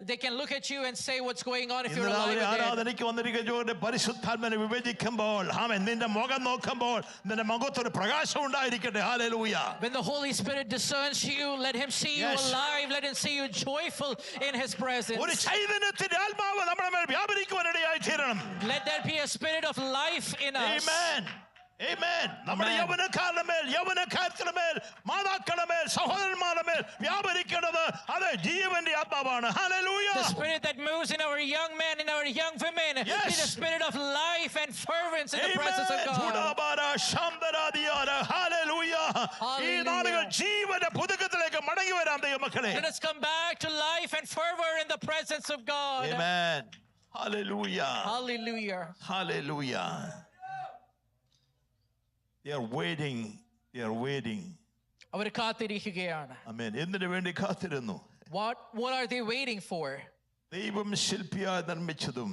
They can look at you and say what's going on if you're ഇന്ന് alive രാവിലെ or dead. ആരാധനയ്ക്ക് വന്നിരിക്കുന്ന പരിശുദ്ധാത്മനെ വിഭജിക്കുമ്പോൾ ആമേൻ നിന്റെ മുഖം നോക്കുമ്പോൾ നിന്റെ മുഖത്തൊരു പ്രകാശം ഉണ്ടായിരിക്കട്ടെ. Hallelujah. When the Holy Spirit discerns you, let Him see you Yes. alive. Let Him see you joyful in His presence. ഒരു ചൈതന്യത്തിന്റെ ആത്മാവ് നമ്മുടെ മേൽ വ്യാപരിക്കുവാനിടയായി തീരണം. Let there be a spirit of life in us. Amen. Amen. നമ്മുടെ യൗവനക്കാരുടെ മേൽ, യൗവനക്കാരുടെ മേൽ, മാതാക്കളുടെ മേൽ, സഹോദരന്മാരുടെ മേൽ വ്യാപരിക്കേണ്ടത് അത് ജീവന്റെ ആത്മാവാണ്. സ്പിരിറ്റാണ്. Hallelujah. The spirit that moves in our young men and our young women is the spirit of life and fervence in the presence of God. ഈ നാളുകൾ ജീവന്റെ പുതുക്കത്തിലേക്ക് മടങ്ങി വരാം ദൈവമക്കളെ. Let us come back to life and fervor in the presence of God. Amen. Hallelujah. Hallelujah. Hallelujah. They are waiting. They are waiting. അവർ കാത്തിരിക്കുകയാണ്. Amen. എന്തിനു വേണ്ടി കാത്തിരുന്നു? What are they waiting for? ദൈവം ശില്പിയായി നിർമ്മിച്ചതും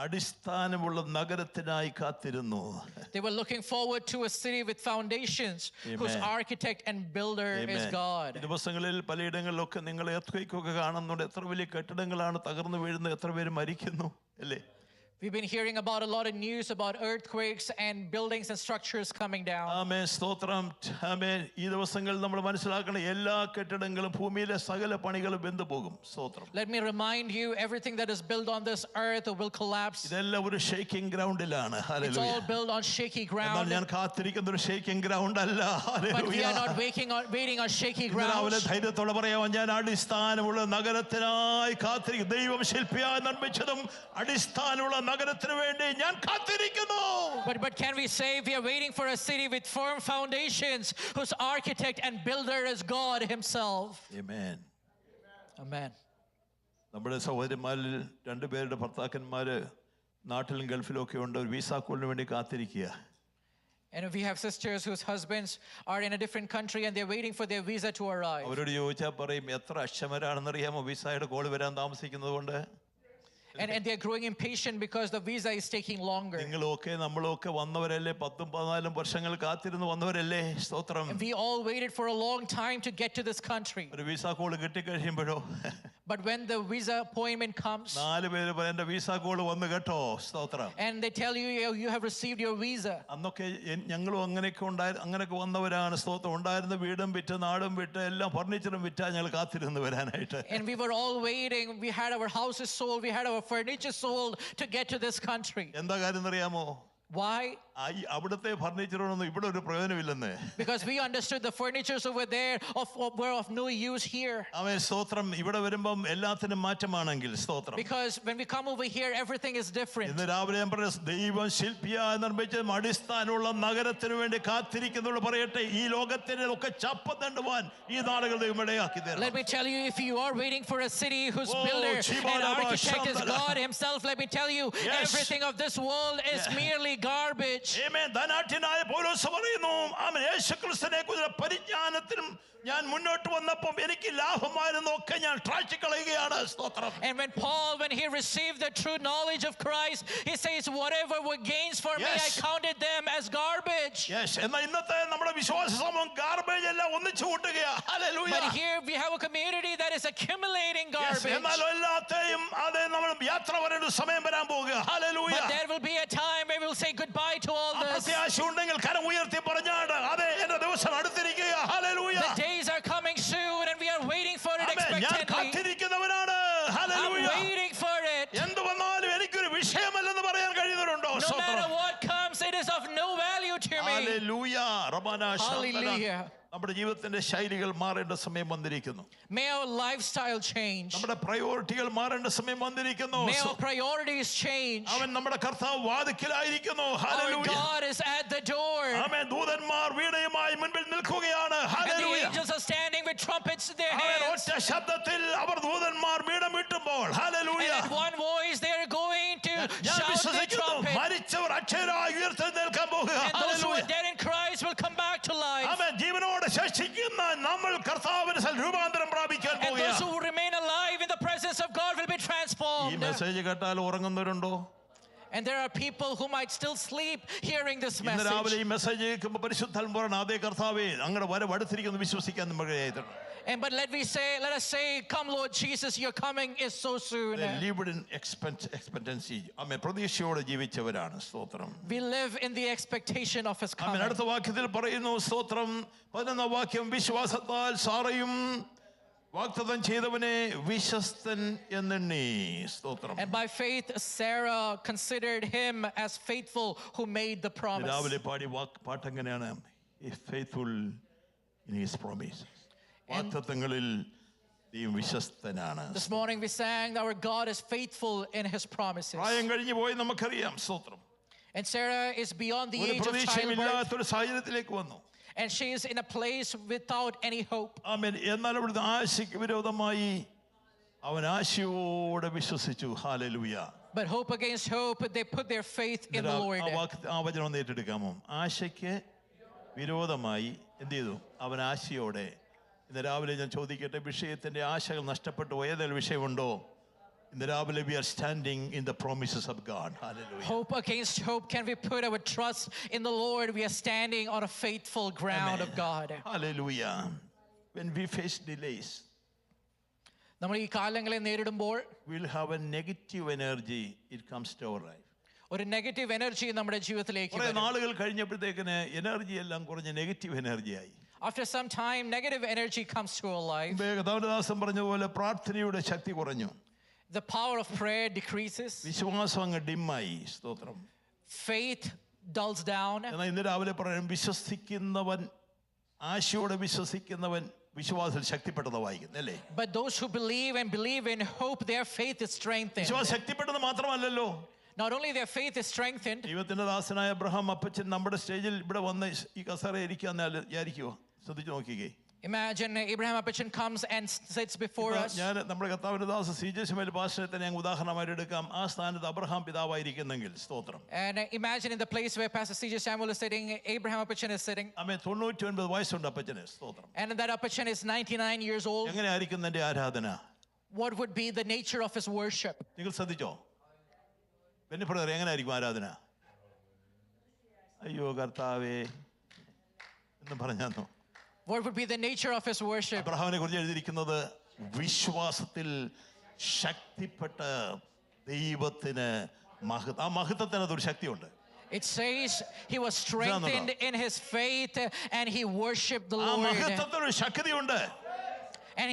അടിസ്ഥാനമുള്ള നഗരത്തിനായി കാത്തിരുന്നു. They were looking forward to a city with foundations, whose architect and builder is God. ദിവസങ്ങളിൽ പലയിടങ്ങളിലൊക്കെ നിങ്ങൾ എർത്ത്ക്വേക്കൊക്കെ കാണുന്നുണ്ട്. എത്ര വലിയ കെട്ടിടങ്ങളാണ് തകർന്നു വീഴുന്നത്, എത്ര പേര് മരിക്കുന്നു അല്ലേ? We've been hearing about a lot of news about earthquakes and buildings and structures coming down. ആമേൻ, സ്തോത്രം. ആമേൻ. ഈ ദിവസങ്ങളിൽ നമ്മൾ മനസ്സിലാക്കണം, എല്ലാ കെട്ടിടങ്ങളും ഭൂമിയിലെ സകല പണികളും വെന്തു പോകും. സ്തോത്രം. Let me remind you, everything that is built on this earth will collapse. ഇതെല്ലാം ഒരു shaking ഗ്രൗണ്ടിലാണ്. It's all built on shaky ground. എന്നാൽ ഞാൻ കാത്തിരിക്കുന്ന ഒരു ഷേക്കിംഗ് ഗ്രൗണ്ട് അല്ല. But we are not waiting on shaky ground. രാവിലെ ധൈര്യത്തോടെ പറയാം, ഞാൻ അടിസ്ഥാനമുള്ള നഗരത്തിനായി കാത്തിരിക്കും. ദൈവം ശില്പിയായി നിർമ്മിച്ചതും അടിസ്ഥാനമുള്ള നഗരത്തിന് വേണ്ടി ഞാൻ കാത്തിരിക്കുന്നു. But can we say we are waiting for a city with firm foundations, whose architect and builder is God himself? Amen. Amen. നമ്മുടെ സഹോദരന്മാരിൽ രണ്ടുപേരുടെ ഭർത്താക്കന്മാര് നാട്ടിലും ഗൾഫിലും ഒക്കെ ഉണ്ട്. ഒരു വിസ കോളിന് വേണ്ടി കാത്തിരിക്കുക. And we have sisters whose husbands are in a different country and they're waiting for their visa to arrive. അവരോട് ചോദിച്ചാൽ പറയും, എത്ര അക്ഷമരാണെന്നറിയാമോ വിസയുടെ കോൾ വരാൻ താമസിക്കുന്നത് കൊണ്ട്. And they're growing impatient because the visa is taking longer. നിങ്ങളൊക്കെ നമ്മളൊക്കെ വന്നവരല്ലേ, 10-14 വർഷങ്ങൾ കാത്തിരുന്ന് വന്നവരല്ലേ. സ്തോത്രം. And we all waited for a long time to get to this country. ഒരു വിസ കോൾ കിട്ടിക്കഴിയുമ്പോഴോ, but when the visa appointment comes, 4 പേര് എന്റെ visa call വന്നു കേട്ടോ. സ്തോത്രം. and they tell you you have received your visa. അന്നൊക്കെ ഞങ്ങളും അങ്ങനെയൊക്കെ വന്നവരാണ്. സ്തോത്രം. ഉണ്ടായിരുന്ന വീടും വിറ്റ് നാടും വിറ്റ് എല്ലാം ഫർണിച്ചറും വിറ്റാ ഞങ്ങൾ കാത്തിരുന്ന് വരാനായിട്ട്. And we were all waiting. We had our houses sold, we had our furniture sold to get to this country. എന്താ കാര്യം അറിയാമോ? Why? അവിടുത്തെ ഫർണിച്ചറൊന്നും ഇവിടെ ഒരു പ്രയോജനമില്ലെന്ന്. Because we understood the furnitures over there were of no use here. ആമേൻ, സ്തോത്രം. ഇവിടെ വരുമ്പം എല്ലാത്തിനും മാറ്റമാണെങ്കിൽ സ്തോത്രം. Because when we come over here, everything is different. ഇന്ന് രാവിലെ ഞാൻ പറഞ്ഞ ദൈവം ശില്പിയായി നിർമ്മിച്ച അടിസ്ഥാനമുള്ള നഗരത്തിന് വേണ്ടി കാത്തിരിക്കുന്നവരോട് പറയട്ടെ, ഈ ലോകത്തിനെ ഒക്കെ ചപ്പത്തണ്ടുവാൻ ഈ നാളുകൾ ദൈവം ഇടയാക്കി തരണം. Let me tell you, if you are waiting for a city whose builder and architect is God himself, let me tell you, everything of this world is merely garbage. ആമേൻ. ധനാഢ്യനായ പൗലോസ് പറയുന്നു, ആമേൻ, യേശുക്രിസ്തുവിനെക്കുറിച്ചുള്ള പരിജ്ഞാനത്തിനും ഞാൻ മുന്നോട്ട് വന്നപ്പോൾ എനിക്ക് ലാഭമായിരുന്നൊക്കെ ഞാൻ കളയുകയാണ്. സ്തോത്രം. And when he received the true knowledge of Christ, he says, whatever were gains for me, I counted them as garbage. Yes. എന്നാൽ ഇന്നത്തെ നമ്മുടെ വിശ്വാസ സമൂഹം ഗാർബേജ് എല്ലാം ഒന്നിച്ചു കൂട്ടുകയാണ്. Hallelujah. But here we have a community that is accumulating garbage. എന്നാൽ എല്ലാത്തെയും അതേ നമ്മൾ യാത്ര വരേണ്ട സമയം വരാൻ പോകുക. Hallelujah. But there will be a time where we will say goodbye to all this. പ്രത്യാശ ഉണ്ടെങ്കിൽ കരം ഉയർത്തി പറഞ്ഞാട്, അതെ എന്റെ ദിവസം അടുത്തിരിക്കുക. Hallelujah. The days are coming soon and we are waiting for it ഞാൻ expectantly. കാത്തിരിക്കുന്നവനാണ്. ഹല്ലേലൂയ. I'm waiting for it. എന്ത് വന്നാലും എനിക്കൊരു വിഷയമല്ലെന്ന് പറയാൻ കഴിയുന്നവരുണ്ടോ? No matter what comes, it is of no value to me. ഹല്ലേലൂയ. റബന ശാന്തന. Hallelujah. നമ്മുടെ ജീവിതത്തിന്റെ ശൈലികൾ മാറേണ്ട സമയം വന്നിരിക്കുന്നു. May our lifestyle change. നമ്മുടെ പ്രയോറിറ്റികൾ മാറേണ്ട സമയം വന്നിരിക്കുന്നു. May our priorities change. അവൻ നമ്മുടെ കർത്താവ് വാതിക്കലായിരിക്കുന്നു. Our hallelujah. God is at the door. ആമേൻ. ദൂതന്മാർ വീണയുമായി മുൻപിൽ നിൽക്കുകയാണ്. And the hallelujah. angels are standing with trumpets in their അവൻ hands. ഒറ്റ ശബ്ദത്തിൽ അവർ ദൂതന്മാർ വീണ വിട്ടുമ്പോൾ, hallelujah, And at one voice they are going to ഞാൻ shout the വിശ്വസിക്കുന്നു, trumpet. മരിച്ചവർ അക്ഷരായി ഉയർത്തെഴുന്നേൽക്കാൻ പോകുക. And those who hallelujah. are dead in Christ will come back to life. ആമേൻ. ജീവനോടെ ശേഷിക്കുന്ന നമ്മൾ കർത്താവിന് രൂപാന്തരം പ്രാപിക്കാൻ And those പോകുക. who remain alive in the presence of God will be ഈ transformed. മെസ്സേജ് കേട്ടാൽ ഉറങ്ങുന്നവരുണ്ടോ? And there are people who might still sleep hearing this ഇന്ന് രാവിലെ message. ഈ മെസ്സേജ് കേൾക്കുമ്പോൾ പരിശുദ്ധാത്മാവ് പറയണം, അതേ കർത്താവേ അങ്ങയുടെ വരവ് അടുത്തിരിക്കുന്നു വിശ്വസിക്കാൻ നമുക്ക് കഴിയണം. But let us say, come Lord Jesus, your coming is so soon. lived in expectancy. ആമേൻ. പ്രതീക്ഷയോടെ ജീവിച്ചവരാണ്. സ്തോത്രം. We live in the expectation of his amen. coming. അടുത്ത വാക്യത്തിൽ പറയുന്നു, സ്തോത്രം, 11ാം വാക്യം, വിശ്വാസത്താൽ സാറയും വാഗ്ദത്തം ചെയ്തവനെ വിശ്വസ്തൻ എന്നെണ്ണി. സ്തോത്രം. And by faith Sarah considered him as faithful who made the promise. രാവിലെ പാടി പാട്ടെങ്ങനെയാണ്? Faithful in his promise. വാഗ്ദത്തങ്ങളിൽ ദൈവം വിശ്വസ്തനാണ്. This morning we sang that our God is faithful in his promises. പ്രായം കഴിഞ്ഞു പോയി നമുക്കറിയാം. സ്തോത്രം. And Sarah is beyond the ഒരു age of childbirth. പ്രതീക്ഷയുമില്ലാത്തൊരു സാഹചര്യത്തിലേക്ക് വന്നു. And she is in a place without any hope. ആമേൻ. എന്നാൽ അവിടുത്തെ ആശയ്ക്ക് വിരോധമായി അവൻ ആശയോടെ വിശ്വസിച്ചു. Hallelujah. But hope against hope, they put their faith in the Lord. ആ വചനം ഒന്ന് ഏറ്റെടുക്കാമോ? ആശയ്ക്ക് വിരോധമായി എന്ത് ചെയ്തു? അവൻ ആശയോടെ. ഇന്ന് രാവിലെ ഞാൻ ചോദിക്കട്ടെ, വിഷയത്തിന്റെ ആശകൾ നഷ്ടപ്പെട്ടു ഏതെങ്കിലും വിഷയമുണ്ടോ? ഇന്ന് രാവിലെ we are standing in the promises of God. Hallelujah. Hope against hope. Can we put our trust in the Lord? We are standing on a faithful ground of God. Hallelujah. When we face delays, നമ്മൾ ഈ കാലങ്ങളെ നേരിടുമ്പോൾ we'll have a negative energy. It comes to our life. ഒരു negative energy നമ്മുടെ ജീവിതത്തിലേക്ക് കുറേ വരും. നാളുകൾ കഴിഞ്ഞപ്പോഴത്തേക്കിന് energy എല്ലാം കുറഞ്ഞ് negative എനർജിയായി. After some time, negative energy comes to our life. കർത്താവിന്റെ പറഞ്ഞ പോലെ പ്രാർത്ഥനയുടെ ശക്തി കുറഞ്ഞു. The power of prayer decreases. വിശ്വാസം അങ്ങ് ഡിമ്മായി. സ്തോത്രം. Faith dulls down. എന്നാൽ ഇന്ന് രാവിലെ പറയാം, വിശ്വസിക്കുന്നവൻ, ആശയോടെ വിശ്വസിക്കുന്നവൻ വിശ്വാസത്തിൽ ശക്തിപ്പെട്ടത് വായിക്കുന്നു അല്ലേ? But those who believe and believe in hope, their faith is strengthened. വിശ്വാസം ശക്തിപ്പെട്ടത് മാത്രമല്ലല്ലോ, Not only their faith is strengthened. ദൈവത്തിന്റെ ദാസനായ അബ്രഹാം അപ്പച്ചൻ നമ്മുടെ സ്റ്റേജിൽ ഇവിടെ വന്ന് ഈ കസേര ഇരിക്കാന്ന് വിചാരിക്കുവോ? ശ്രദ്ധിച്ചു നോക്കിക്കേ. Imagine Abraham Apachan comes and sits before us. ഞാൻ നമ്മുടെ കർത്താവിന്റെ ദാസ CJ ശമേൽ പാസ്റ്ററെ തന്നെ ഞങ്ങൾ ഉദാഹരണമായിട്ട് എടുക്കാം. ആ സ്ഥാനത്ത് അബ്രഹാം പിതാവായിരിക്കുന്നെങ്കിൽ സ്തോത്രം. And imagine in the place where Pastor CJ Samuel is sitting, Abraham Apachan is sitting. ആമേൻ. 99 വയസ്സുണ്ട് അപ്പച്ചന്. സ്തോത്രം. And that Apachan is 99 years old. എങ്ങനെയായിരിക്കും എന്റെ ആരാധന? What would be the nature of his worship? നിങ്ങൾ ശ്രദ്ധിച്ചോ? പിന്നെ പറയാം, എങ്ങനെയായിരിക്കും ആരാധന? അയ്യോ കർത്താവേ എന്ന് പറഞ്ഞാന്നോ? What would be the nature of his worship? അബ്രഹാമിനെ കുറിച്ച് എഴുതിയിരിക്കുന്നത് വിശ്വാസത്തിൽ ശക്തിപ്പെട്ട ദൈവത്തിന് ആ മഹത്വത്തിന് അതൊരു ശക്തിയുണ്ട്. It says he was strengthened in his faith and he worshipped the ആ Lord. മഹത്വത്തിന് ഒരു ശക്തിയുണ്ട്. And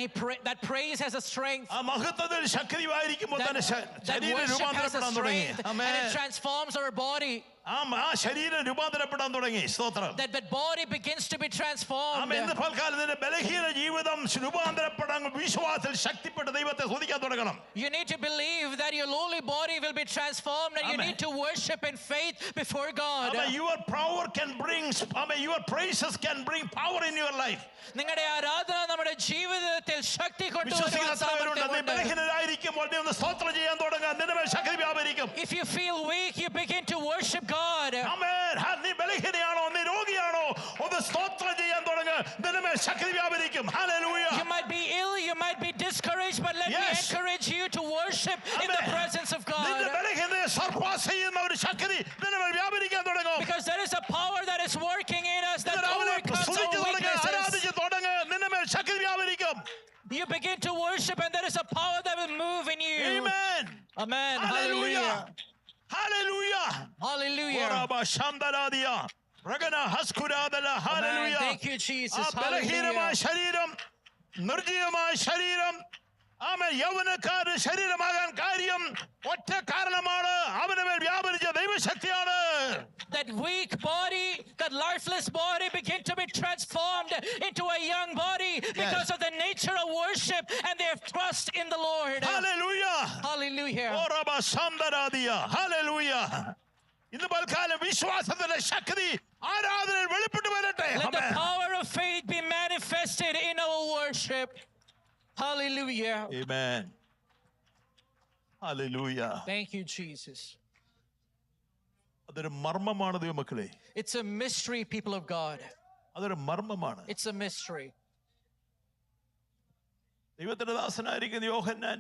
that praise has a strength. ആ മഹത്വത്തിന് ശക്തിയായിരിക്കുമ്പോൾ തന്നെ That ശരീരം worship has a രൂപാന്തരപ്പെടാൻ തുടങ്ങി. strength and it transforms our body. ആ ശരീരം രൂപാന്തരപ്പെടാൻ തുടങ്ങി. സ്തോത്രം. That body begins to be transformed. ഇന്ന് പൽക്കാലത്തിന്റെ ബലഹീന ജീവിതം രൂപാന്തരപ്പെടാൻ വിശ്വാസത്തിൽ ശക്തിപ്പെട്ട ദൈവത്തെ സ്തുതിക്കാൻ തുടങ്ങണം. You need to believe that your lowly body will be transformed and you need to worship in faith before God. Your power can bring, your praises can bring power in your life. നിങ്ങളുടെ ആരാധന നമ്മുടെ ജീവിതത്തിൽ ശക്തി കൊണ്ടുവരുവാൻ സാമർത്ഥ്യമുണ്ട്. ബലഹീനരായിരിക്കുമ്പോൾ നീ ഒന്ന് സ്തോത്രം ചെയ്യാൻ തുടങ്ങാൻ നിന്റെ മേൽ ശക്തി വ്യാപരിക്കും. If you feel weak, you begin to worship God. ആമേൻ. നീ ബലഹീനയാണോ, നീ രോഗിയാണോ, ഒന്ന് സ്തോത്രം ചെയ്യാൻ തുടങ്ങ, നിന്റെ മേൽ ശക്തി വ്യാപരിക്കും. Hallelujah. You might be ill, you might be discouraged, but let me encourage you to worship in the presence of God. നിന്റെ ബലഹീനതയെ സർപ്പാസ് ചെയ്യുന്ന ഒരു ശക്തി നിന്റെ മേൽ വ്യാപരിക്കാൻ തുടങ്ങും. Because there is a power that is working in us that overcomes all weaknesses. ആരാധിച്ച് തുടങ്ങ, നിന്റെ മേൽ ശക്തി വ്യാപരിക്കും. You begin to worship and there is a power that will move in you. Amen. Amen. Hallelujah. Hallelujah. Hallelujah. Oraba shamdaladia. Ragana haskuradala. Hallelujah. Thank you, Jesus. ബലഹീനമായ ശരീരം, നിർജീവമായ ശരീരം, ആമേൻ, യൗവനക്കാരുടെ ശരീരമാകാൻ കാര്യം ഒറ്റ കാരണമാണ്, അവന്റെ മേൽ വ്യാപരിച്ച ദൈവശക്തിയാണ്. That weak body, that lifeless body begin to be transformed into a young body because of the nature of worship and their trust in the Lord. Hallelujah. Hallelujah. Oraba shamdaladia. Hallelujah. ഇന്ന് പൽക്കാലം വിശ്വാസത്തിന്റെ ശക്തി ആരാധനയിൽ വെളിപ്പെട്ടു വരട്ടെ. Let the power of faith be manifested in our worship. Hallelujah. Amen. Hallelujah. Thank you, Jesus. അതൊരു മർമ്മമാണ് ദൈവമക്കളെ. It's a mystery, people of God. അതൊരു മർമ്മമാണ്. It's a mystery. ദൈവത്തിന്റെ ദാസനായിരിക്കുന്ന യോഹന്നാൻ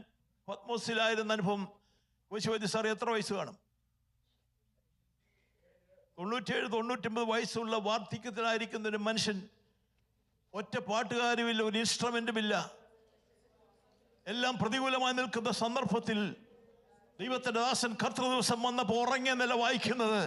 പത്മോസിലായിരുന്ന അനുഭവം കോശിവൈദ്യ സാർ എത്ര വയസ്സ് കാണും? 97-99 വയസ്സുള്ള വാർദ്ധക്യത്തിലായിരിക്കുന്ന ഒരു മനുഷ്യൻ, ഒറ്റ പാട്ടുകാരുമില്ല, ഒരു ഇൻസ്ട്രുമെന്റുമില്ല, എല്ലാം പ്രതികൂലമായി നിൽക്കുന്ന സന്ദർഭത്തിൽ ദൈവത്തിന്റെ ദാസൻ കർത്തൃ ദിവസം വന്നപ്പോൾ ഉറങ്ങിയെന്നല്ല വായിക്കുന്നത്,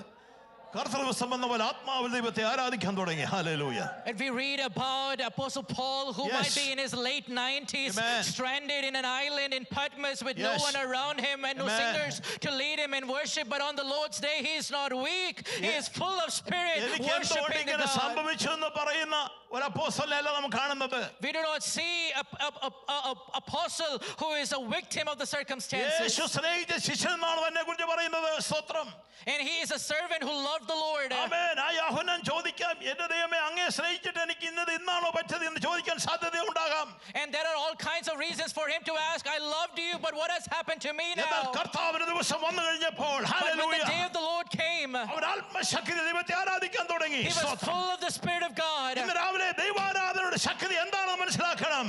കർത്തൃ ദിവസം വന്നപ്പോൾ ആത്മാവിൽ ദൈവത്തെ ആരാധിക്കാൻ തുടങ്ങി. Hallelujah. And we read about Apostle Paul, who might be in his late 90s, stranded in an island in Patmos with no one around him and no singers to lead him in worship. But on the Lord's day, he is not weak. He is full of spirit, worshiping God. സംഭവിച്ചു എന്ന് പറയുന്ന ഒരു അപ്പോസ്തലനല്ല നാം കാണുന്നത്. We do not see a apostle who is a victim of the circumstances. യേശു സ്നേഹിച്ച ശിഷ്യൻ എന്നാണ് തന്നെ കുറിച്ച് പറയുന്നത്. സ്തോത്രം. And he is a servant who loved the Lord. ആമേൻ. ആ യോഹന്നാൻ ചോദിക്കാം, എന്റെ ദൈവമേ അങ്ങയെ സ്നേഹിച്ചിട്ട് എനിക്ക് ഇന്നാണോ പറ്റത് എന്ന് ചോദിക്കാൻ സാധ്യതയുണ്ടാകാം. And there are all kinds of reasons for him to ask, I loved you, but what has happened to me now? എന്നാൽ കർത്താവിന്റെ ദിവസം വന്നു കഴിഞ്ഞപ്പോൾ, But when hallelujah, the day of the Lord came, അവൻ ആത്മശക്തി ദൈവത്തെ ആരാധിക്കാൻ തുടങ്ങി. he was full of the Spirit of God. ഇന്ന് രാവിലെ ദൈവാരാധനയുടെ ശക്തി എന്താണെന്ന് മനസ്സിലാക്കണം.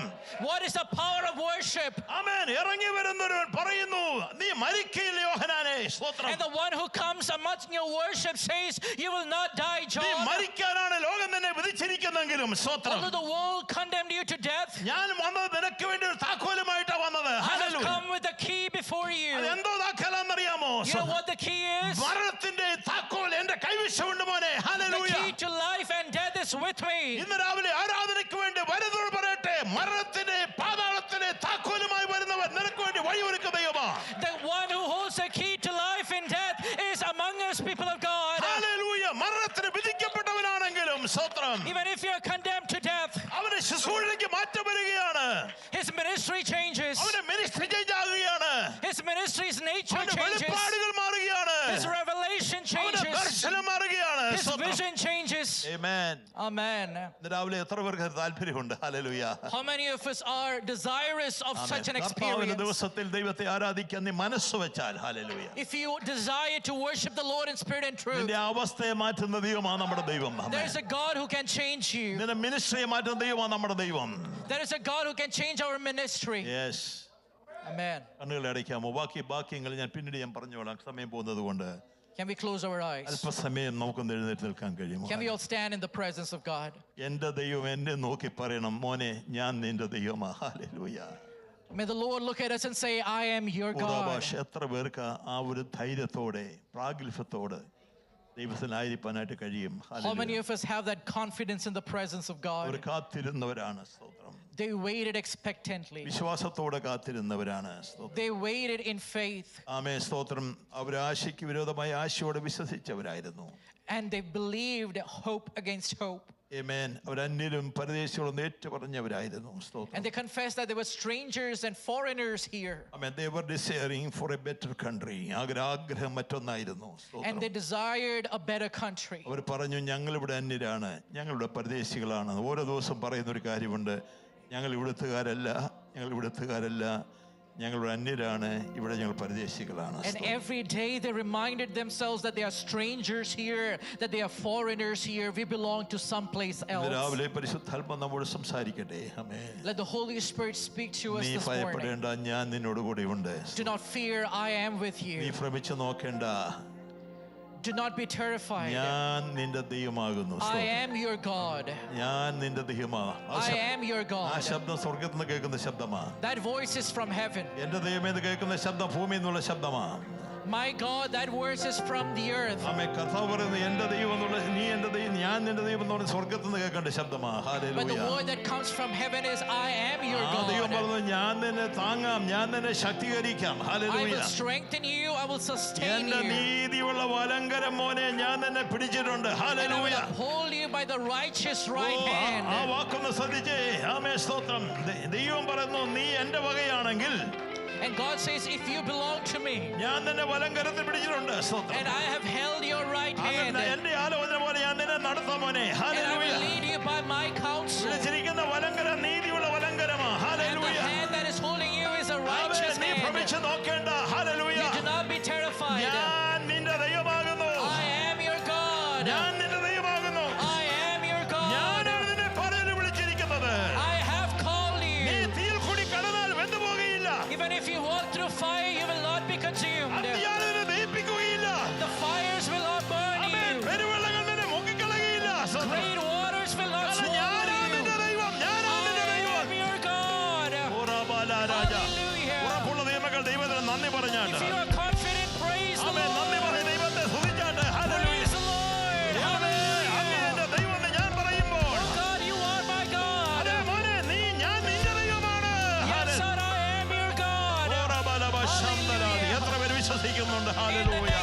What is the power of worship? ആമേൻ. ഇറങ്ങി വരുന്നവൻ പറയുന്നു, നീ മരിക്കയില്ല യോഹന്നാനേ. സ്തോത്രം. And the one who comes amongst your worship says, you will not die, നീ John. മരിക്കാനാണ് ലോകം തന്നെ വിധിച്ചിരിക്കുന്നെങ്കിലും, സ്തോത്രം, Although the world condemned you to death, ഞാൻ വന്നത് നിനക്ക് വേണ്ടി ഒരു താക്കോലുമായിട്ടാ വന്നത്. I have hallelujah. come with the key before you. എന്തോ താക്കോലാന്നറിയാമോ? You know what the key is? മരണത്തിന്റെ താക്കോൽ എന്റെ കൈവശമുണ്ട് മോനെ. The hallelujah. key to life and death is with me. ഇന്ന് രാവിലെ ആരാധനയ്ക്ക് വേണ്ടി വരുന്നവർ പറയട്ടെ, മരണത്തിന്റെ പാതാളത്തിന്റെ താക്കോലുമായി വരുന്നവർ നിനക്ക് വേണ്ടി വഴിയൊരുക്കുന്ന ദൈവമാ. The one who holds the key to life and death is among us, people of God. Hallelujah. മരണത്തിന് വിധിക്കപ്പെട്ടവനാണെങ്കിലും, സ്തോത്രം, Even if you're condemned to death, അവന്റെ ശുശ്രൂഷയ്ക്ക് മാറ്റം വരികയാണ്. his ministry changes. അവന്റെ മിനിസ്ട്രി ചേഞ്ച് ആകുകയാണ്. His ministry's nature അവന്റെ changes. വെളിപ്പാടുകൾ മാറുകയാണ്. His revelation അവന്റെ changes. ദർശനം മാറുകയാണ്. His സ്തോത്രം. vision changes. Amen. Amen. ഇന്ന് രാവിലെ എത്ര പേർക്ക് താല്പര്യമുണ്ട്? Hallelujah. How many of us are desirous of such an കർത്താവിന്റെ experience? ദിവസത്തിൽ ദൈവത്തെ ആരാധിക്കാൻ നീ മനസ്സ് വെച്ചാൽ, hallelujah, If you desire to worship the Lord in spirit and truth, നിന്റെ അവസ്ഥയെ മാറ്റുന്ന ദൈവമാണ് നമ്മുടെ ദൈവം. there is a God who can change you. നിന്റെ മിനിസ്ട്രിയെ മാറ്റുന്ന ദൈവമാണ് നമ്മുടെ ദൈവം. There is a God who can change our ministry. Yes. Amen. കണ്ണുകളെ അടയ്ക്കാമോ? ബാക്കിയങ്ങൾ ഞാൻ പിന്നീട് പറഞ്ഞോളാം, സമയം പോകുന്നത് കൊണ്ട്. Can we close our eyes? അല്പസമയം നമുക്കൊന്ന് എഴുന്നേറ്റ് നിൽക്കാൻ കഴിയുമോ? Can we all stand in the presence of God? എന്റെ ദൈവം എന്നെ നോക്കി പറയണം, മോനെ ഞാൻ നിന്റെ ദൈവമാ. Hallelujah. May the Lord look at us and say, I am your God. എത്ര പേർക്ക് ആ ഒരു ധൈര്യത്തോടെ പ്രാഗൽഭ്യത്തോടെ ദൈവത്തിനായിരിക്കാനായിട്ട് കഴിയും? How many of us have that confidence in the presence of our God? കാത്തിരുന്നവരാണ്. സ്തോത്രം. They waited expectantly. വിശ്വാസത്തോടെ കാത്തിരുന്നവരാണ്. സ്തോത്രം. They waited in faith. ആമേൻ. സ്തോത്രം. അവർ ആശയ്ക്ക് വിരോധമായി ആശയോടെ വിശ്വസിച്ചവരായിരുന്നു. And they believed hope against hope. ആമേൻ. അവർ അന്യരും പരദേശികളും ഏറ്റുപറഞ്ഞവരായിരുന്നു. സ്തോത്രം. And they confessed that they were strangers and foreigners here. Amen. They were desiring for a better country. ആഗ്രഹം മറ്റൊന്നായിരുന്നു. And they desired a better country. അവർ പറഞ്ഞു, ഞങ്ങളിവിടെ അന്യരാണ്, ഞങ്ങളിവിടെ പരദേശികളാണ്. ഓരോ ദിവസം പറയുന്ന ഒരു കാര്യമുണ്ട്, ഞങ്ങൾ ഇവിടുത്തുകാരല്ല, ഞങ്ങൾ അന്യരാണ്, ഇവിടെ ഞങ്ങൾ പരദേശികളാണ്. And every day they reminded themselves that they are strangers here, that they are foreigners here, we belong to someplace else. രാവിലെ പരിശുദ്ധാത്മാവ് നമ്മോട് സംസാരിക്കട്ടെ. ആമേൻ. Let the Holy Spirit speak to us നീ this morning. ഭയപ്പെടേണ്ട, ഞാൻ നിന്നോട് കൂടെ ഉണ്ട്. Do not fear, I am with നീ you. ഭ്രമിച്ചു നോക്കേണ്ട, Do not be terrified. ഞാൻ നിന്റെ ദൈവമാകുന്നു. I am your God. ഞാൻ നിന്റെ ദൈവമാ. I am your ആ God. ശബ്ദം സ്വർഗത്തിൽ നിന്ന് കേൾക്കുന്ന ശബ്ദമാ. That voice is from heaven. എന്റെ ദൈവമേ എന്ന് കേൾക്കുന്ന ശബ്ദം ഭൂമിയിൽ നിന്നുള്ള ശബ്ദമാ. My God, that voice is from the earth. ആമേൻ. കർത്താവ് പറയുന്നത് എന്റെ ദൈവം എന്നുള്ള, നീ എന്റെ ദൈവം, ഞാൻ നിന്റെ ദൈവം എന്ന് പറഞ്ഞ സ്വർഗത്തിൽ നിന്ന് കേൾക്കേണ്ട ശബ്ദമാ. But the hallelujah. word that comes from heaven is, I am your ആ ദൈവം God. പറഞ്ഞു, ഞാൻ നിന്നെ താങ്ങാം, ഞാൻ നിന്നെ ശക്തീകരിക്കാം. I hallelujah. will strengthen you, I will sustain എന്റെ you. നീതിയുള്ള വലങ്കരം മോനെ ഞാൻ നിന്നെ പിടിച്ചിട്ടുണ്ട്. And I will ഹല്ലേലൂയ. uphold you by the righteous oh, right ah hand. വാക്കൊന്ന് ശ്രദ്ധിച്ചേ. ആമേൻ. സ്തോത്രം. ദൈവം പറയുന്നു, നീ എന്റെ വകയാണെങ്കിൽ And God says, if you belong to me, ഞാൻ നിന്നെ വലങ്കരത്തിൽ പിടിച്ചിട്ടുണ്ട്. സ്തോത്രം. and I have held your right അങ്ങനെ hand, എന്റെ ആലോചന പോലെ ഞാൻ നിന്നെ നടത്താം മോനെ. and I hallelujah. will lead you by my counsel. വിളിച്ചിരിക്കുന്ന വലങ്കരം നീതിയുള്ള വലങ്കരമാ. And the hallelujah. hand that is holding you is a amen. righteous നീ hand. ഭ്രമിച്ചു നോക്കേണ്ട. Hallelujah. You do not be terrified. ഞാൻ നിന്റെ ദൈവമാകുന്നു. I am your God. ഞാൻ നിന്റെ ദൈവമാകുന്നു. I am your God. ഞാനാണ് നിന്നെ പറയിൽ വിളിച്ചിരിക്കുന്നത്. I have called നീ you. തീയിൽ കൂടി കടന്നാൽ വെന്തുപോകുകയില്ല. Even if you walk through fire, you will not be consumed. അഗ്നിയാൽ നിന്നെ ദഹിപ്പിക്കുകയില്ല. The fires will not burn amen. you. പെരുവെള്ളങ്ങൾ നിന്നെ മുക്കിക്കളയുകയില്ല. Great waters will not കാരണം swallow ഞാനാണ് you. നിന്റെ ദൈവം. ഞാനാണ് നിന്റെ I ദൈവം. am your God. ഓറാബാല Raja. Hallelujah. ഉറപ്പുള്ള ദൈവമക്കൾ ദൈവത്തിന് നന്ദി പറഞ്ഞാട്ട്. If you are confident, praise the ആമേൻ. നന്ദി Lord. പറഞ്ഞ് ദൈവത്തെ സ്തുതിച്ചാട്ട്. ഹല്ലേലൂയ. Praise the Lord. ആമേൻ. അങ്ങ് എന്റെ ദൈവം എന്ന് ഞാൻ പറയുമ്പോൾ, Oh God, you are my God. അതെ മോനെ, ഞാൻ നിന്റെ ദൈവമാണ്. Yes, sir, I am your God. ഓറാബാല ബശന്തരാ. എത്ര പേര് വിശ്വസിക്കുന്നുണ്ട്? ഹല്ലേലൂയ.